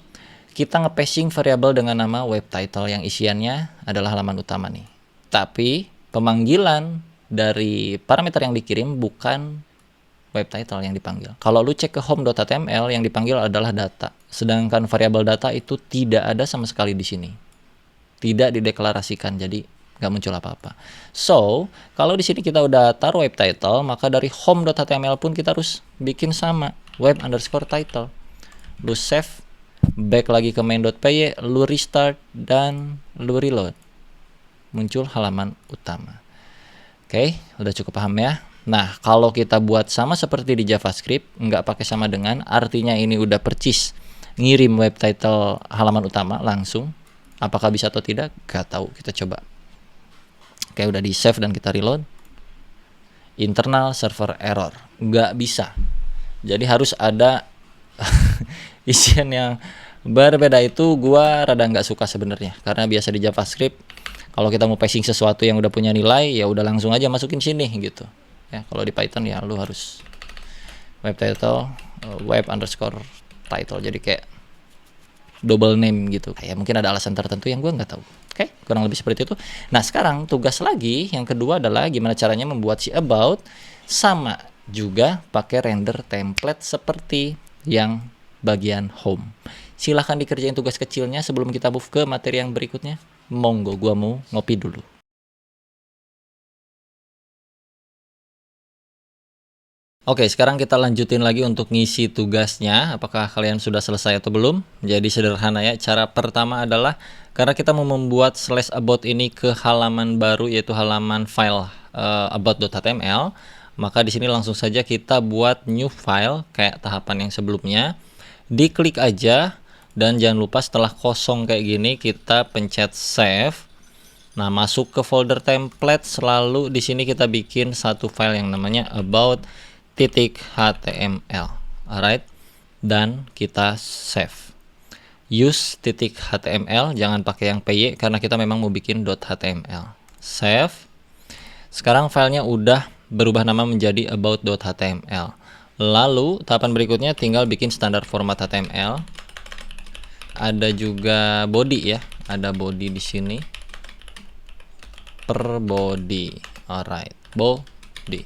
kita nge-passing variabel dengan nama web title yang isiannya adalah halaman utama nih. Tapi pemanggilan dari parameter yang dikirim bukan web title yang dipanggil. Kalau lu cek ke home.html, yang dipanggil adalah data. Sedangkan variabel data itu tidak ada sama sekali di sini. Tidak dideklarasikan, jadi nggak muncul apa-apa. So, kalau di sini kita udah taruh web title, maka dari home.html pun kita harus bikin sama, web_title. Lu save, back lagi ke main.py, lu restart dan lu reload, muncul halaman utama. Oke, udah cukup paham ya. Nah, kalau kita buat sama seperti di JavaScript, nggak pakai sama dengan, artinya ini udah percis ngirim web title halaman utama langsung. Apakah bisa atau tidak? Gak tahu, kita coba. Oke, udah di save dan kita reload. Internal server error, nggak bisa. Jadi harus ada isian yang berbeda. Itu gua rada nggak suka sebenarnya, karena biasa di JavaScript kalau kita mau passing sesuatu yang udah punya nilai, ya udah langsung aja masukin sini gitu ya. Kalau di Python ya lu harus web title, web_title, jadi kayak double name gitu. Kayak mungkin ada alasan tertentu yang gua nggak tahu. Oke, kurang lebih seperti itu. Nah, sekarang tugas lagi yang kedua adalah gimana caranya membuat si about sama juga pakai render template seperti yang bagian home. Silahkan dikerjain tugas kecilnya sebelum kita move ke materi yang berikutnya. Monggo, gua mau ngopi dulu. Oke, sekarang kita lanjutin lagi untuk ngisi tugasnya. Apakah kalian sudah selesai atau belum? Jadi sederhana ya. Cara pertama adalah karena kita mau membuat slash about ini ke halaman baru, yaitu halaman file about.html, maka di sini langsung saja kita buat new file kayak tahapan yang sebelumnya. Diklik aja dan jangan lupa setelah kosong kayak gini kita pencet save. Nah, masuk ke folder template, selalu di sini kita bikin satu file yang namanya about.html. Alright, dan kita save. Use .html, jangan pakai yang py karena kita memang mau bikin .html. Save. Sekarang filenya udah berubah nama menjadi about.html. Lalu tahapan berikutnya tinggal bikin standar format HTML. Ada juga body ya, ada body di sini. Per body. Alright, body.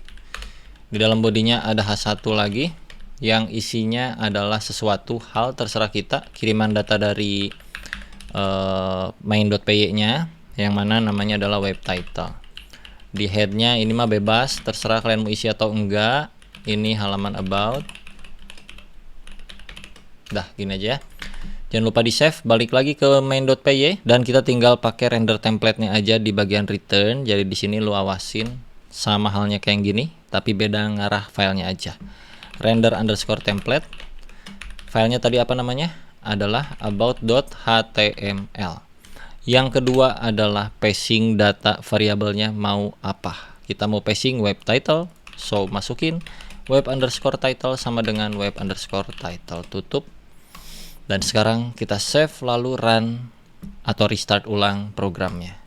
Di dalam bodinya ada H1 lagi yang isinya adalah sesuatu hal, terserah kita, kiriman data dari main.py-nya yang mana namanya adalah web title. Di headnya ini mah bebas, terserah kalian mau isi atau enggak. Ini halaman about. Dah, gini aja ya. Jangan lupa di save, balik lagi ke main.py dan kita tinggal pakai render template-nya aja di bagian return. Jadi di sini lu awasin sama halnya kayak yang gini, tapi beda ngarah filenya aja. Render_template. Filenya tadi apa namanya? Adalah about.html. Yang kedua adalah passing data variabelnya mau apa. Kita mau passing web title, so masukin web_title sama dengan web_title, tutup. Dan sekarang kita save lalu run atau restart ulang programnya.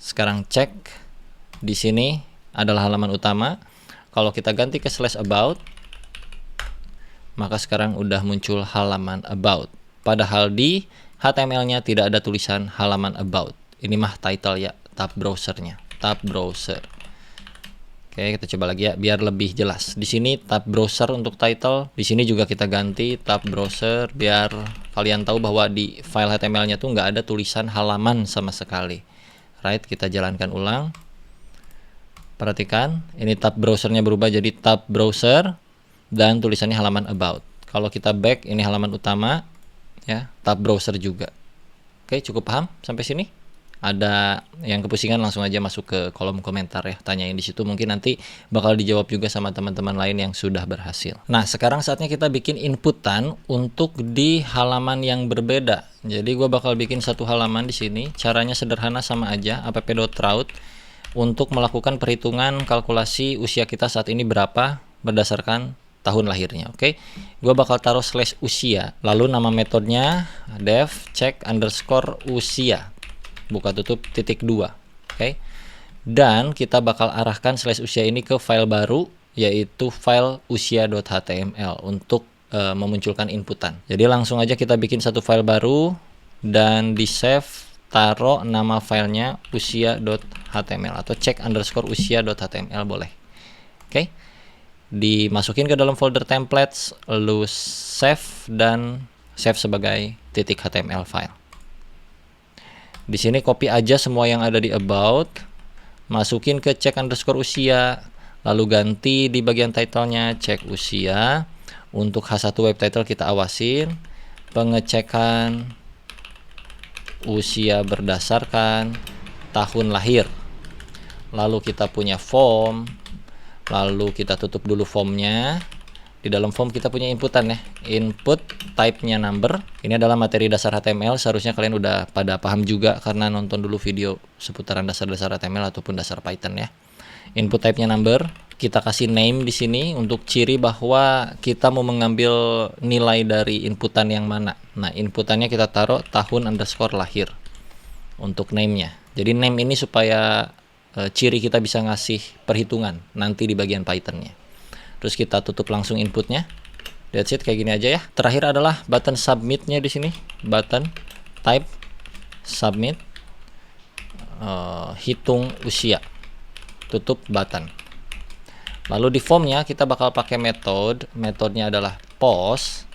Sekarang cek, di sini adalah halaman utama. Kalau kita ganti ke /about, maka sekarang udah muncul halaman about. Padahal di HTML-nya tidak ada tulisan halaman about. Ini mah title ya, tab browsernya, tab browser. Oke, kita coba lagi ya biar lebih jelas. Di sini tab browser untuk title, di sini juga kita ganti tab browser biar kalian tahu bahwa di file HTML-nya tuh nggak ada tulisan halaman sama sekali. Right, kita jalankan ulang. Perhatikan, ini tab browsernya berubah jadi tab browser dan tulisannya halaman about. Kalau kita back, ini halaman utama ya, tab browser juga. Oke, cukup paham sampai sini? Ada yang kepusingan langsung aja masuk ke kolom komentar ya, tanyain di situ, mungkin nanti bakal dijawab juga sama teman-teman lain yang sudah berhasil. Nah, sekarang saatnya kita bikin inputan untuk di halaman yang berbeda. Jadi gue bakal bikin satu halaman di sini. Caranya sederhana sama aja, app.route untuk melakukan perhitungan kalkulasi usia kita saat ini berapa berdasarkan tahun lahirnya. Oke, gue bakal taruh /usia, lalu nama metodenya dev check_usia, buka tutup .2. Oke, dan kita bakal arahkan /usia ini ke file baru, yaitu file usia.html untuk memunculkan inputan. Jadi langsung aja kita bikin satu file baru dan di save, taruh nama filenya usia.html atau check_usia.html boleh. Oke, dimasukin ke dalam folder templates, lalu save dan save sebagai .html file. Di sini copy aja semua yang ada di about, masukin ke check_usia, lalu ganti di bagian titlenya check usia. Untuk H1 web title kita awasin, pengecekan usia berdasarkan tahun lahir. Lalu kita punya form, lalu kita tutup dulu formnya. Di dalam form kita punya inputan ya, input type-nya number. Ini adalah materi dasar HTML, seharusnya kalian udah pada paham juga karena nonton dulu video seputaran dasar-dasar HTML ataupun dasar Python ya. Input type-nya number, kita kasih name di sini untuk ciri bahwa kita mau mengambil nilai dari inputan yang mana. Nah, inputannya kita taruh tahun_lahir untuk name-nya. Jadi name ini supaya ciri kita bisa ngasih perhitungan nanti di bagian Python-nya. Terus kita tutup langsung inputnya. That's it, kayak gini aja ya. Terakhir adalah button submit-nya di sini. Button type submit, hitung usia. Tutup button. Lalu di formnya kita bakal pakai metodenya adalah post.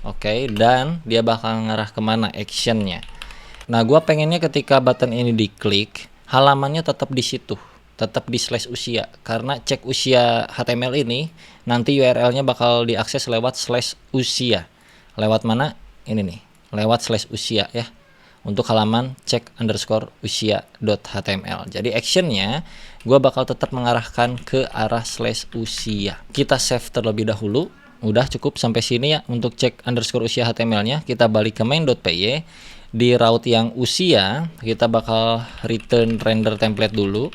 Oke, dan dia bakal ngarah kemana actionnya. Nah, gua pengennya ketika button ini diklik, halamannya tetap di situ, tetap di /usia, karena cek usia HTML ini nanti URL-nya bakal diakses lewat /usia. Lewat mana? Ini nih, lewat /usia ya, untuk halaman check_usia.html. Jadi actionnya gue bakal tetap mengarahkan ke arah /usia. Kita save terlebih dahulu. Udah cukup sampai sini ya untuk check_usia HTML-nya. Kita balik ke main.py. Di route yang usia kita bakal return render template dulu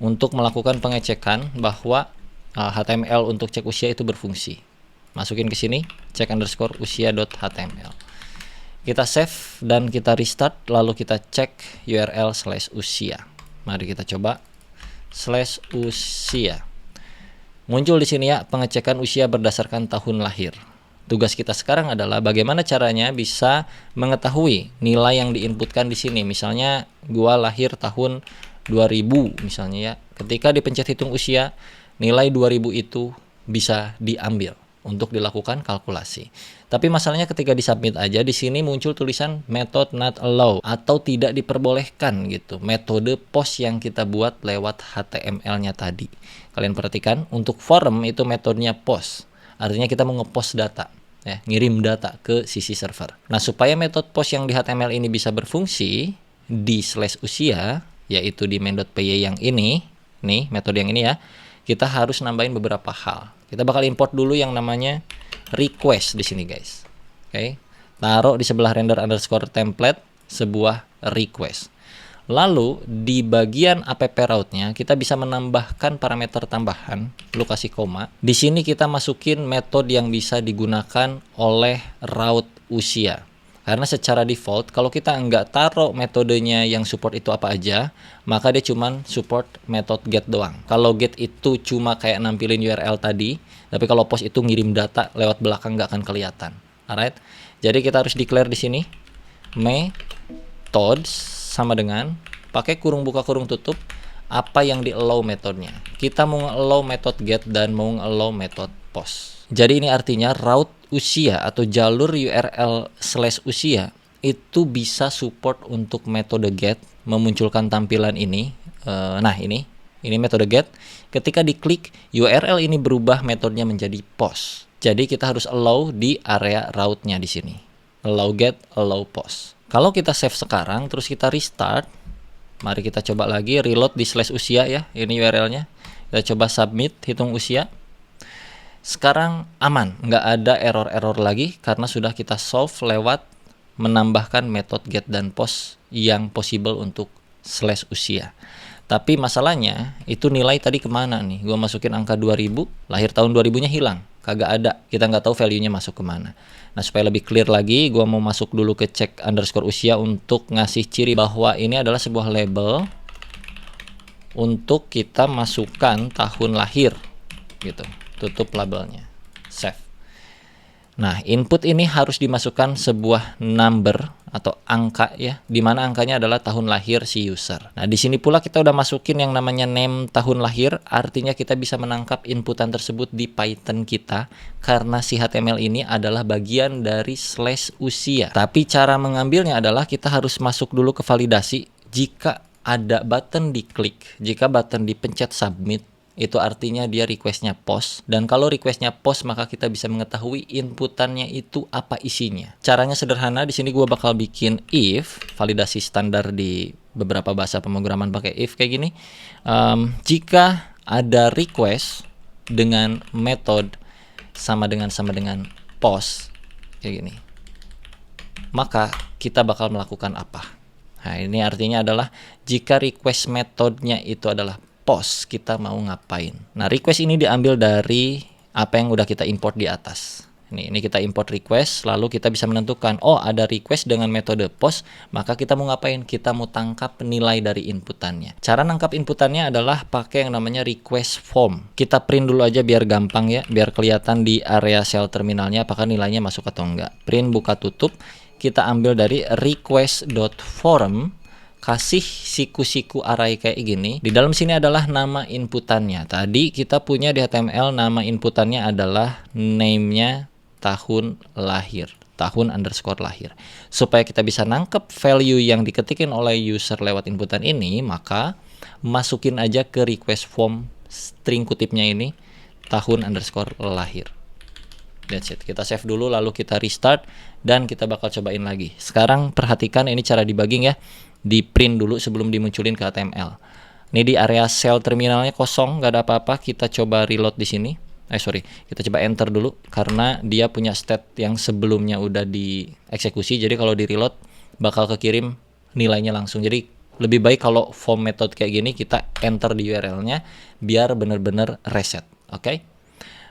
untuk melakukan pengecekan bahwa HTML untuk cek usia itu berfungsi. Masukin ke sini check_usia.html. Kita save dan kita restart, lalu kita cek URL /usia. Mari kita coba /usia. Muncul di sini ya, pengecekan usia berdasarkan tahun lahir. Tugas kita sekarang adalah bagaimana caranya bisa mengetahui nilai yang diinputkan di sini. Misalnya gua lahir tahun 2000 misalnya ya. Ketika dipencet hitung usia, nilai 2000 itu bisa diambil untuk dilakukan kalkulasi. Tapi masalahnya ketika disubmit aja, di sini muncul tulisan method not allow atau tidak diperbolehkan gitu. Metode post yang kita buat lewat HTML-nya tadi. Kalian perhatikan, untuk form itu metodenya post. Artinya kita mau ngepost data, ya, ngirim data ke sisi server. Nah, supaya metode post yang di HTML ini bisa berfungsi di /usia, yaitu di main.py yang ini, nih metode yang ini ya, kita harus nambahin beberapa hal. Kita bakal import dulu yang namanya request di sini guys. Oke. Taruh di sebelah render underscore template sebuah request. Lalu di bagian app route-nya kita bisa menambahkan parameter tambahan, lu kasih koma. Di sini kita masukin metode yang bisa digunakan oleh route usia. Karena secara default kalau kita nggak taruh metodenya yang support itu apa aja, maka dia cuman support metode get doang. Kalau get itu cuma kayak nampilin URL tadi, tapi kalau post itu ngirim data lewat belakang nggak akan kelihatan. Alright. Jadi kita harus declare di sini methods sama dengan pakai kurung buka kurung tutup apa yang di allow metodenya. Kita mau allow method get dan mau allow method post. Jadi ini artinya route usia atau jalur URL / usia itu bisa support untuk metode get memunculkan tampilan ini. Nah ini metode get. Ketika diklik URL ini berubah metodenya menjadi post. Jadi kita harus allow di area route-nya di sini. Allow get, allow post. Kalau kita save sekarang terus kita restart, mari kita coba lagi reload di / usia ya. Ini URL-nya. Kita coba submit hitung usia. Sekarang aman, nggak ada error-error lagi karena sudah kita solve lewat menambahkan metode get dan post yang possible untuk / usia. Tapi masalahnya itu nilai tadi kemana nih? Gua masukin angka 2000, lahir tahun 2000-nya hilang, kagak ada. Kita nggak tahu value-nya masuk kemana. Nah supaya lebih clear lagi, gua mau masuk dulu ke check underscore usia untuk ngasih ciri bahwa ini adalah sebuah label untuk kita masukkan tahun lahir, gitu. Tutup labelnya, save. Nah, input ini harus dimasukkan sebuah number atau angka ya, di mana angkanya adalah tahun lahir si user. Nah, di sini pula kita udah masukin yang namanya name tahun lahir, artinya kita bisa menangkap inputan tersebut di Python kita karena si HTML ini adalah bagian dari / usia. Tapi cara mengambilnya adalah kita harus masuk dulu ke validasi. Jika ada button diklik, jika button dipencet submit, itu artinya dia requestnya post, dan kalau requestnya post maka kita bisa mengetahui inputannya itu apa isinya. Caranya sederhana, di sini gue bakal bikin if, validasi standar di beberapa bahasa pemrograman pakai if kayak gini. Jika ada request dengan metode sama dengan post kayak gini, maka kita bakal melakukan apa? Nah ini artinya adalah jika request metodenya itu adalah post, kita mau ngapain. Nah request ini diambil dari apa yang udah kita import di atas. Ini kita import request, lalu kita bisa menentukan, oh ada request dengan metode post, maka kita mau ngapain? Kita mau tangkap nilai dari inputannya. Cara nangkap inputannya adalah pakai yang namanya request form. Kita print dulu aja biar gampang ya, biar kelihatan di area sel terminalnya apakah nilainya masuk atau enggak. Print buka tutup, kita ambil dari request.form, kasih siku-siku array kayak gini. Di dalam sini adalah nama inputannya. Tadi kita punya di HTML nama inputannya adalah name-nya tahun lahir, tahun underscore lahir. Supaya kita bisa nangkep value yang diketikin oleh user lewat inputan ini, maka masukin aja ke request form string kutipnya ini tahun underscore lahir. That's it. Kita save dulu lalu kita restart dan kita bakal cobain lagi. Sekarang perhatikan ini cara debugging ya. Di print dulu sebelum dimunculin ke HTML. Ini di area sel terminalnya kosong, nggak ada apa-apa. Kita coba reload di sini. Kita coba enter dulu karena dia punya state yang sebelumnya udah dieksekusi. Jadi kalau di reload bakal kekirim nilainya langsung. Jadi lebih baik kalau form method kayak gini kita enter di URL-nya biar bener-bener reset. Oke?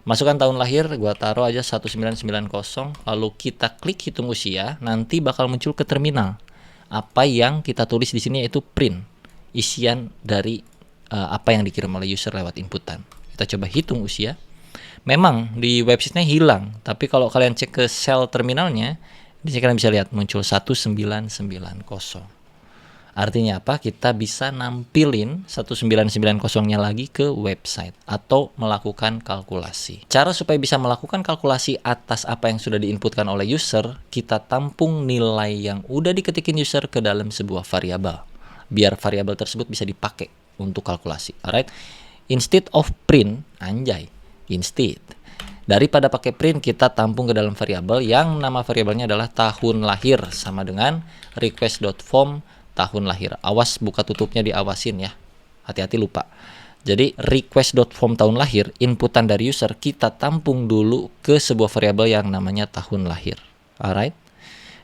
Masukkan tahun lahir, gua taruh aja 1990, lalu kita klik hitung usia, nanti bakal muncul ke terminal. Apa yang kita tulis di sini yaitu print isian dari apa yang dikirim oleh user lewat inputan. Kita coba hitung usia. Memang di websitenya hilang, tapi kalau kalian cek ke sel terminalnya, di sini kalian bisa lihat muncul 1990. Artinya apa? Kita bisa nampilin 1990-nya lagi ke website atau melakukan kalkulasi. Cara supaya bisa melakukan kalkulasi atas apa yang sudah diinputkan oleh user, kita tampung nilai yang udah diketikin user ke dalam sebuah variabel. Biar variabel tersebut bisa dipakai untuk kalkulasi. Alright? Instead of print, instead. Daripada pakai print, kita tampung ke dalam variabel yang nama variabelnya adalah tahun lahir sama dengan request.form tahun lahir. Awas buka tutupnya diawasin ya. Hati-hati lupa. Jadi request.form tahun lahir, inputan dari user kita tampung dulu ke sebuah variabel yang namanya tahun lahir. Alright?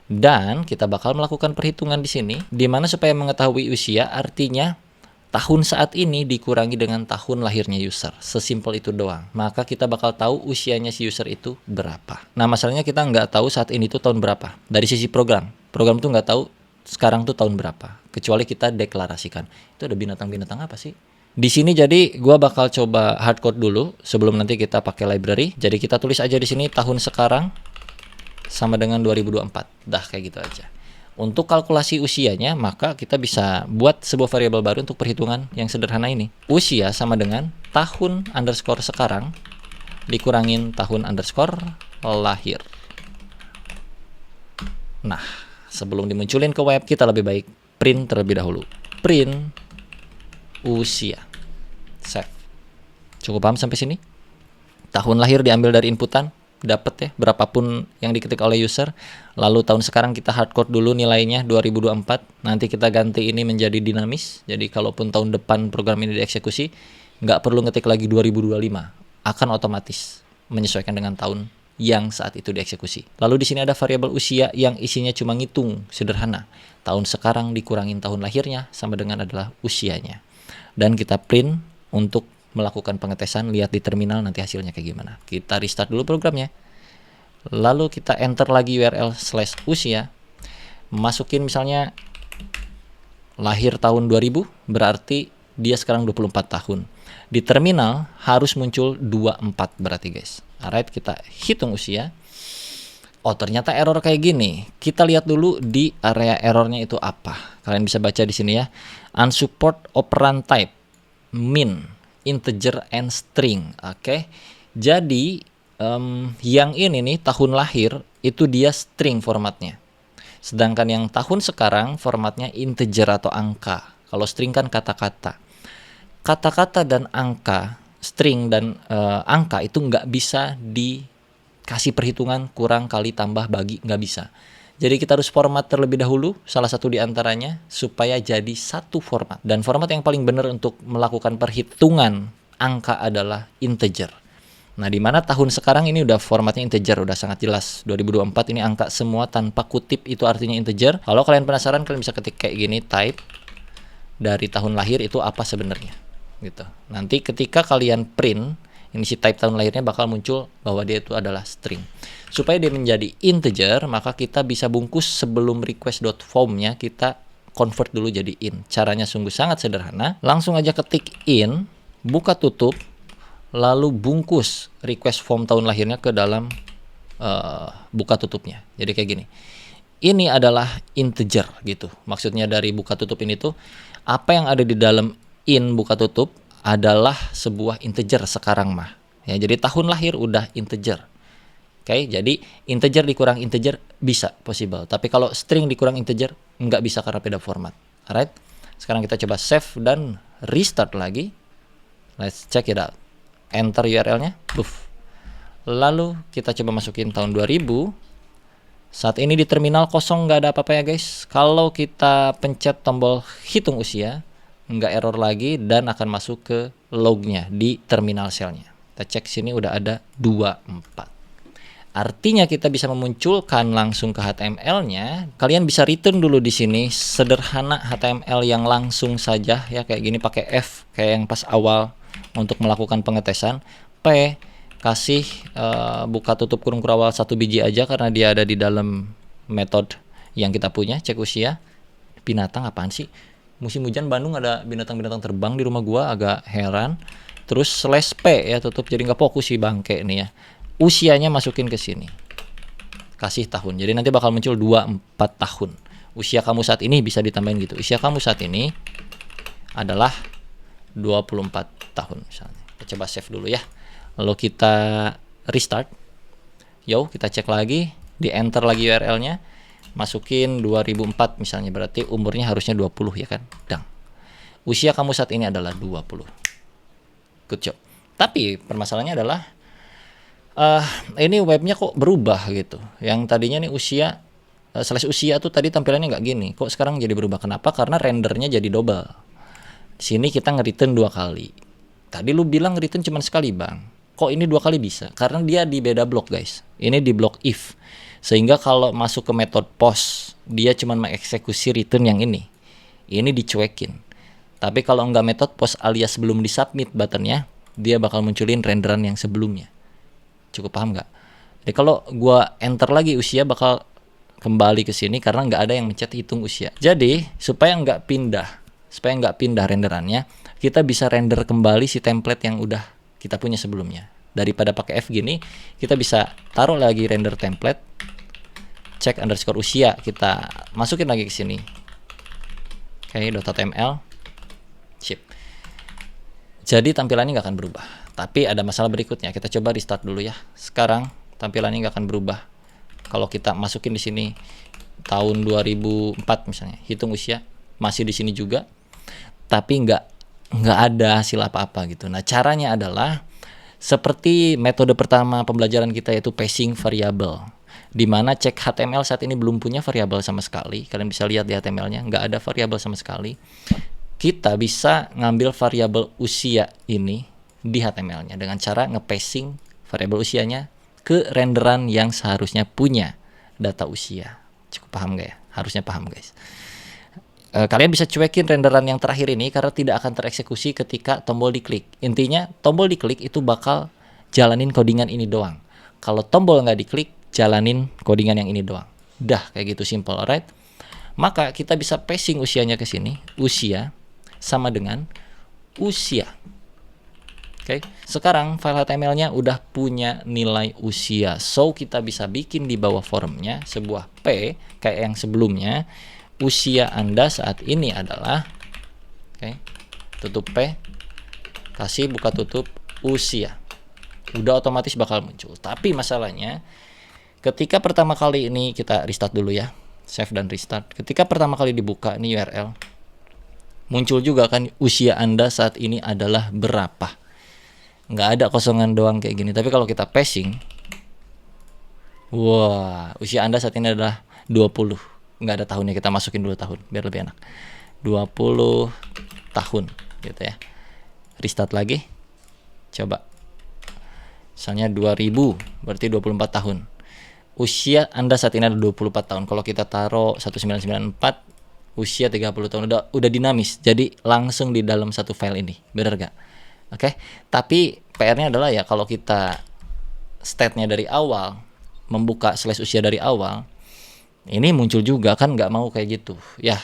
Dan kita bakal melakukan perhitungan di sini, di mana supaya mengetahui usia artinya tahun saat ini dikurangi dengan tahun lahirnya user. Sesimpel itu doang. Maka kita bakal tahu usianya si user itu berapa. Nah, masalahnya kita nggak tahu saat ini tuh tahun berapa. Dari sisi program. Program tuh nggak tahu sekarang tuh tahun berapa. Kecuali kita deklarasikan. Itu ada binatang-binatang apa sih? Di sini jadi gua bakal coba hardcode dulu sebelum nanti kita pakai library. Jadi kita tulis aja di sini tahun sekarang sama dengan 2024. Dah kayak gitu aja. Untuk kalkulasi usianya, maka kita bisa buat sebuah variabel baru untuk perhitungan yang sederhana ini. Usia sama dengan tahun underscore sekarang dikurangin tahun underscore lahir. Nah, sebelum dimunculin ke web, kita lebih baik print terlebih dahulu. Print usia. Save. Cukup paham sampai sini? Tahun lahir diambil dari inputan, dapat ya berapapun yang diketik oleh user. Lalu tahun sekarang kita hardcode dulu nilainya 2024. Nanti kita ganti ini menjadi dinamis. Jadi kalaupun tahun depan program ini dieksekusi, nggak perlu ngetik lagi 2025, akan otomatis menyesuaikan dengan tahun yang saat itu dieksekusi. Lalu di sini ada variabel usia yang isinya cuma ngitung sederhana. Tahun sekarang dikurangin tahun lahirnya sama dengan adalah usianya. Dan kita print untuk melakukan pengetesan, lihat di terminal nanti hasilnya kayak gimana. Kita restart dulu programnya. Lalu kita enter lagi URL/usia. Masukin misalnya lahir tahun 2000, berarti dia sekarang 24 tahun. Di terminal harus muncul 24 berarti guys. Alright, kita hitung usia. Oh, ternyata error kayak gini. Kita lihat dulu di area errornya itu apa. Kalian bisa baca di sini ya. Unsupport operand type min integer and string. Oke. Jadi yang ini nih tahun lahir itu dia string formatnya. Sedangkan yang tahun sekarang formatnya integer atau angka. Kalau string kan kata-kata. Kata-kata dan angka, string dan angka itu nggak bisa dikasih perhitungan kurang kali tambah bagi, nggak bisa. Jadi kita harus format terlebih dahulu, salah satu di antaranya, supaya jadi satu format. Dan format yang paling benar untuk melakukan perhitungan angka adalah integer. Nah, di mana tahun sekarang ini udah formatnya integer, udah sangat jelas. 2024 ini angka semua tanpa kutip, itu artinya integer. Kalau kalian penasaran, kalian bisa ketik kayak gini, type dari tahun lahir itu apa sebenarnya. Gitu. Nanti ketika kalian print, ini si type tahun lahirnya bakal muncul bahwa dia itu adalah string. Supaya dia menjadi integer, maka kita bisa bungkus sebelum request.form-nya kita convert dulu jadi in. Caranya sungguh sangat sederhana. Langsung aja ketik in, buka tutup, lalu bungkus request form tahun lahirnya ke dalam buka tutupnya. Jadi kayak gini. Ini adalah integer gitu. Maksudnya dari buka tutup ini tuh apa yang ada di dalam in buka tutup adalah sebuah integer sekarang mah. Ya, jadi tahun lahir udah integer. Oke, jadi integer dikurang integer bisa possible. Tapi kalau string dikurang integer nggak bisa karena beda format. Alright. Sekarang kita coba save dan restart lagi. Let's check it out. Enter URL-nya. Buff. Lalu kita coba masukin tahun 2000. Saat ini di terminal kosong, nggak ada apa-apa ya guys. Kalau kita pencet tombol hitung usia, nggak error lagi dan akan masuk ke lognya di terminal cell-nya. Kita cek sini udah ada 24. Artinya kita bisa memunculkan langsung ke HTML-nya. Kalian bisa return dulu di sini sederhana HTML yang langsung saja ya kayak gini pakai F kayak yang pas awal untuk melakukan pengetesan. P kasih buka tutup kurung kurawal 1 biji aja karena dia ada di dalam metode yang kita punya. Cek usia. Binatang apaan sih? Musim hujan Bandung ada binatang-binatang terbang di rumah gua, agak heran. Terus /p ya tutup, jadi nggak fokus sih bangke nih ya. Usianya masukin ke sini. Kasih tahun. Jadi nanti bakal muncul 24 tahun. Usia kamu saat ini bisa ditambahin gitu. Usia kamu saat ini adalah 24 tahun misalnya. Kita coba save dulu ya. Lalu kita restart. Yo, kita cek lagi, di enter lagi URL-nya. Masukin 2004 misalnya, berarti umurnya harusnya 20 ya kan. Dang. Usia kamu saat ini adalah 20. Good job. Tapi permasalahannya adalah ini webnya kok berubah gitu. Yang tadinya nih usia /usia tuh tadi tampilannya nggak gini. Kok sekarang jadi berubah? Kenapa? Karena rendernya jadi double. Di sini kita nge-return 2 kali. tadi lu bilang return cuma sekali bang, kok ini 2 kali bisa? Karena dia di beda blok guys, ini di blok if, sehingga kalau masuk ke metode post dia cuma mengeksekusi return yang ini dicuekin. Tapi kalau nggak metode post alias sebelum di submit buttonnya, dia bakal munculin renderan yang sebelumnya. Cukup paham nggak? Jadi kalau gua enter lagi usia bakal kembali ke sini karena nggak ada yang mencet hitung usia. Jadi supaya nggak pindah renderannya, kita bisa render kembali si template yang udah kita punya sebelumnya. Daripada pakai F gini, kita bisa taruh lagi render template, cek underscore usia, kita masukin lagi ke sini. Oke, .html, sip. Jadi tampilannya nggak akan berubah. Tapi ada masalah berikutnya. Kita coba restart dulu ya. Sekarang tampilannya nggak akan berubah. Kalau kita masukin di sini tahun 2004 misalnya, hitung usia masih di sini juga, tapi nggak ada hasil apa-apa gitu. Nah caranya adalah seperti metode pertama pembelajaran kita, yaitu passing variable, di mana cek HTML saat ini belum punya variabel sama sekali. Kalian bisa lihat di HTML-nya nggak ada variabel sama sekali. Kita bisa ngambil variabel usia ini di HTML-nya dengan cara nge-passing variabel usianya ke renderan yang seharusnya punya data usia. Cukup paham gak ya? Harusnya paham guys. Kalian bisa cuekin renderan yang terakhir ini karena tidak akan tereksekusi ketika tombol diklik. Intinya tombol diklik itu bakal jalanin codingan ini doang. Kalau tombol nggak diklik, jalanin codingan yang ini doang. Dah kayak gitu, simple, alright. Maka kita bisa passing usianya ke sini. Usia sama dengan usia. Oke, sekarang file HTML-nya udah punya nilai usia. So kita bisa bikin di bawah formnya sebuah P kayak yang sebelumnya. Usia Anda saat ini adalah, oke, tutup P, kasih buka tutup usia. Udah otomatis bakal muncul. Tapi masalahnya ketika pertama kali ini, kita restart dulu ya, save dan restart. Ketika pertama kali dibuka ini URL, muncul juga kan usia Anda saat ini adalah berapa. Nggak ada kosongan doang kayak gini. Tapi kalau kita passing, wah, usia Anda saat ini adalah 20. Nggak ada tahunnya, kita masukin dulu tahun biar lebih enak. 20 tahun gitu ya. Restart lagi, coba misalnya 2000, berarti 24 tahun. Usia Anda saat ini ada 24 tahun. Kalau kita taruh 1994, usia 30 tahun, udah dinamis. Jadi langsung di dalam satu file ini, bener gak? Oke, tapi PR-nya adalah ya kalau kita state-nya dari awal, membuka slash usia dari awal, ini muncul juga kan, nggak mau kayak gitu ya,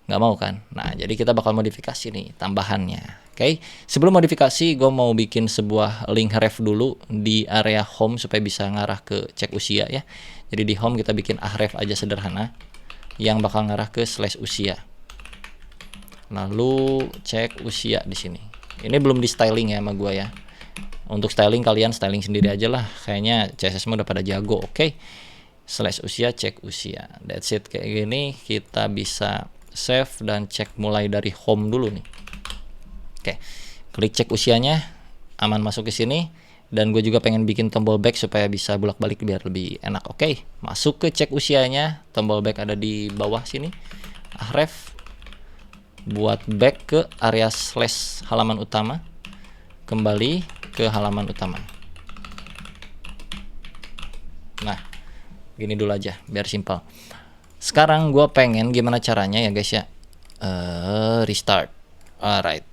nggak mau kan. Nah jadi kita bakal modifikasi nih tambahannya. Oke, sebelum modifikasi gue mau bikin sebuah link ref dulu di area home supaya bisa ngarah ke cek usia ya. Jadi di home kita bikin href aja sederhana yang bakal ngarah ke slash usia, lalu cek usia di sini. Ini belum di styling ya sama gue ya. Untuk styling kalian styling sendiri aja lah, kayaknya CSS udah pada jago. Oke, slash usia, cek usia, that's it. Kayak gini kita bisa save dan cek mulai dari home dulu nih. Oke, klik cek usianya, aman masuk ke sini. Dan gue juga pengen bikin tombol back supaya bisa bolak-balik biar lebih enak. Oke, masuk ke cek usianya, tombol back ada di bawah sini. Href buat back ke area slash halaman utama, kembali ke halaman utama. Nah gini dulu aja biar simpel. Sekarang gue pengen gimana caranya ya guys ya, restart. Alright,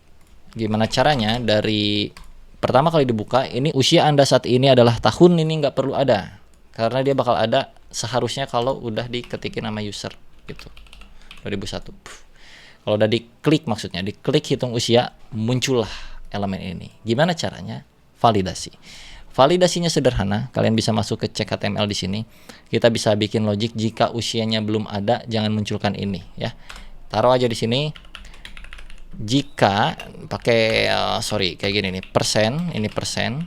gimana caranya dari pertama kali dibuka ini usia Anda saat ini adalah tahun, ini nggak perlu ada karena dia bakal ada seharusnya kalau udah diketikin nama user gitu, 2001. Kalau udah diklik, maksudnya diklik hitung usia, muncullah elemen ini. Gimana caranya? Validasi. Validasinya sederhana, kalian bisa masuk ke cek HTML di sini. Kita bisa bikin logic jika usianya belum ada, jangan munculkan ini ya. Taruh aja di sini. Jika pakai kayak gini nih, persen, ini persen.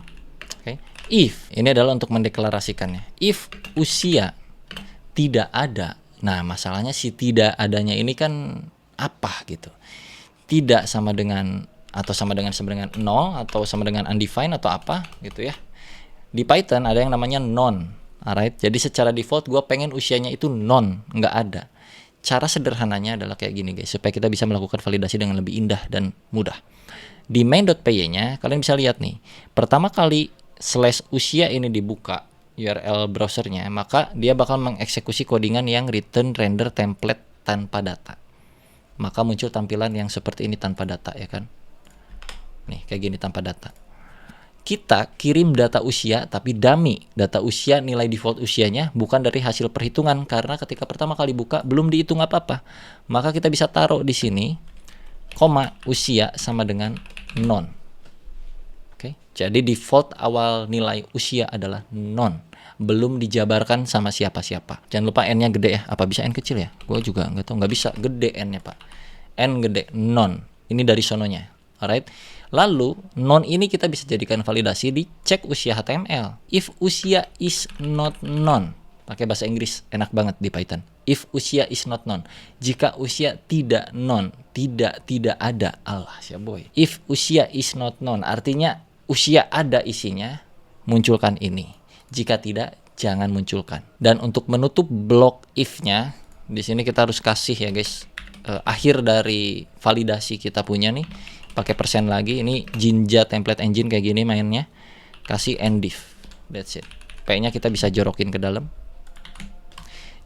Oke. If ini adalah untuk mendeklarasikannya. If usia tidak ada. Nah, masalahnya si tidak adanya ini kan apa gitu. Tidak sama dengan atau sama dengan 0 atau sama dengan undefined atau apa gitu ya. Di Python ada yang namanya non. Alright, jadi secara default gue pengen usianya itu non, nggak ada. Cara sederhananya adalah kayak gini guys, supaya kita bisa melakukan validasi dengan lebih indah dan mudah. Di main.py-nya kalian bisa lihat nih, pertama kali /usia ini dibuka URL browsernya, maka dia bakal mengeksekusi codingan yang return render template tanpa data. Maka muncul tampilan yang seperti ini tanpa data, ya kan? Nih, kayak gini tanpa data. Kita kirim data usia, tapi dummy. Data usia, nilai default usianya bukan dari hasil perhitungan, karena ketika pertama kali buka belum dihitung apa-apa. Maka kita bisa taruh di sini, koma usia sama dengan non. Oke, jadi default awal nilai usia adalah non. Belum dijabarkan sama siapa-siapa. Jangan lupa n-nya gede ya. Apa bisa n kecil ya? Gue juga nggak tahu, nggak bisa gede n-nya pak. N gede, non. Ini dari sononya. Alright. Lalu non ini kita bisa jadikan validasi di cek usia HTML. If usia is not non, pakai bahasa Inggris enak banget di Python. If usia is not non, jika usia tidak non, tidak ada. Allah ya boy. If usia is not non, artinya usia ada isinya, munculkan ini. Jika tidak, jangan munculkan. Dan untuk menutup blok if-nya, di sini kita harus kasih ya guys, akhir dari validasi kita punya nih. Pakai persen lagi, ini Jinja template engine kayak gini mainnya. Kasih endif, that's it. P-nya kita bisa jorokin ke dalam.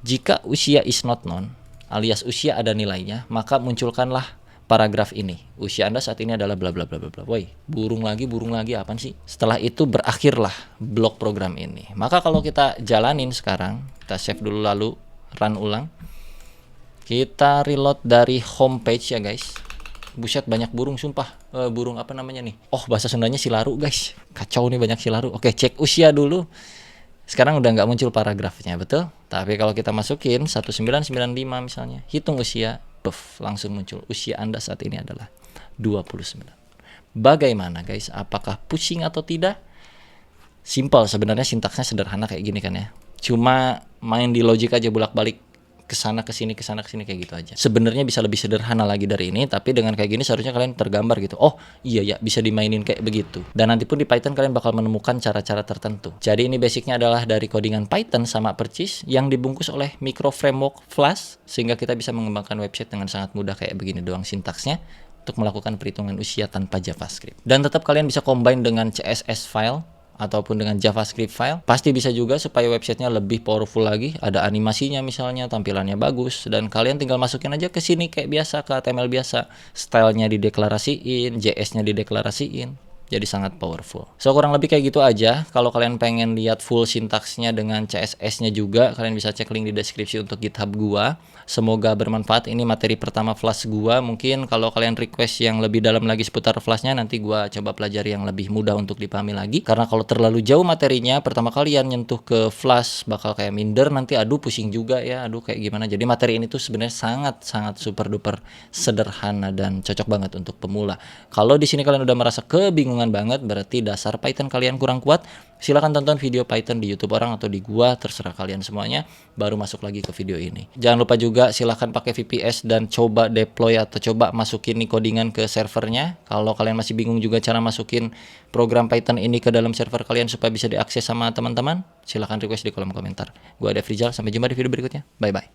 Jika usia is not known, alias usia ada nilainya, maka munculkanlah paragraf ini. Usia Anda saat ini adalah bla bla bla bla bla. Woi, burung lagi apaan sih? Setelah itu berakhirlah blok program ini. Maka kalau kita jalanin sekarang, kita save dulu lalu run ulang. Kita reload dari homepage ya guys. Buset, banyak burung sumpah. Burung apa namanya nih? Oh, bahasa Sundanya silaru guys. Kacau nih, banyak silaru. Oke, cek usia dulu. Sekarang udah nggak muncul paragrafnya, betul? Tapi kalau kita masukin 1995 misalnya, hitung usia, puff, langsung muncul. Usia Anda saat ini adalah 29. Bagaimana guys? Apakah pusing atau tidak? Simple, sebenarnya sintaksnya sederhana kayak gini kan ya. Cuma main di logic aja, bolak-balik kesana kesini kayak gitu aja. Sebenarnya bisa lebih sederhana lagi dari ini, tapi dengan kayak gini seharusnya kalian tergambar gitu. Oh iya ya, bisa dimainin kayak begitu. Dan nanti pun di Python kalian bakal menemukan cara-cara tertentu. Jadi ini basicnya adalah dari codingan Python sama Percis yang dibungkus oleh micro framework Flash, sehingga kita bisa mengembangkan website dengan sangat mudah kayak begini doang sintaksnya untuk melakukan perhitungan usia tanpa JavaScript. Dan tetap kalian bisa combine dengan CSS file ataupun dengan JavaScript file, pasti bisa juga supaya websitenya lebih powerful lagi, ada animasinya misalnya, tampilannya bagus, dan kalian tinggal masukin aja ke sini kayak biasa, ke HTML biasa, stylenya dideklarasiin, JS-nya dideklarasiin, jadi sangat powerful. So kurang lebih kayak gitu aja. Kalau kalian pengen lihat full sintaksnya dengan CSS-nya juga, kalian bisa cek link di deskripsi untuk GitHub gua. Semoga bermanfaat. Ini materi pertama Flash gua. Mungkin kalau kalian request yang lebih dalam lagi seputar Flashnya, nanti gua coba pelajari yang lebih mudah untuk dipahami lagi. Karena kalau terlalu jauh materinya, pertama kalian nyentuh ke Flash bakal kayak minder, nanti aduh pusing juga ya, aduh kayak gimana. Jadi materi ini tuh sebenarnya sangat super duper sederhana dan cocok banget untuk pemula. Kalau di sini kalian udah merasa kebingungan banget, berarti dasar Python kalian kurang kuat. Silahkan tonton video Python di YouTube orang atau di gua, terserah kalian semuanya, baru masuk lagi ke video ini. Jangan lupa juga silahkan pakai VPS dan coba deploy atau coba masukin nih codingan ke servernya. Kalau kalian masih bingung juga cara masukin program Python ini ke dalam server kalian supaya bisa diakses sama teman-teman, silahkan request di kolom komentar. Gua Dev Rizal, sampai jumpa di video berikutnya. Bye bye.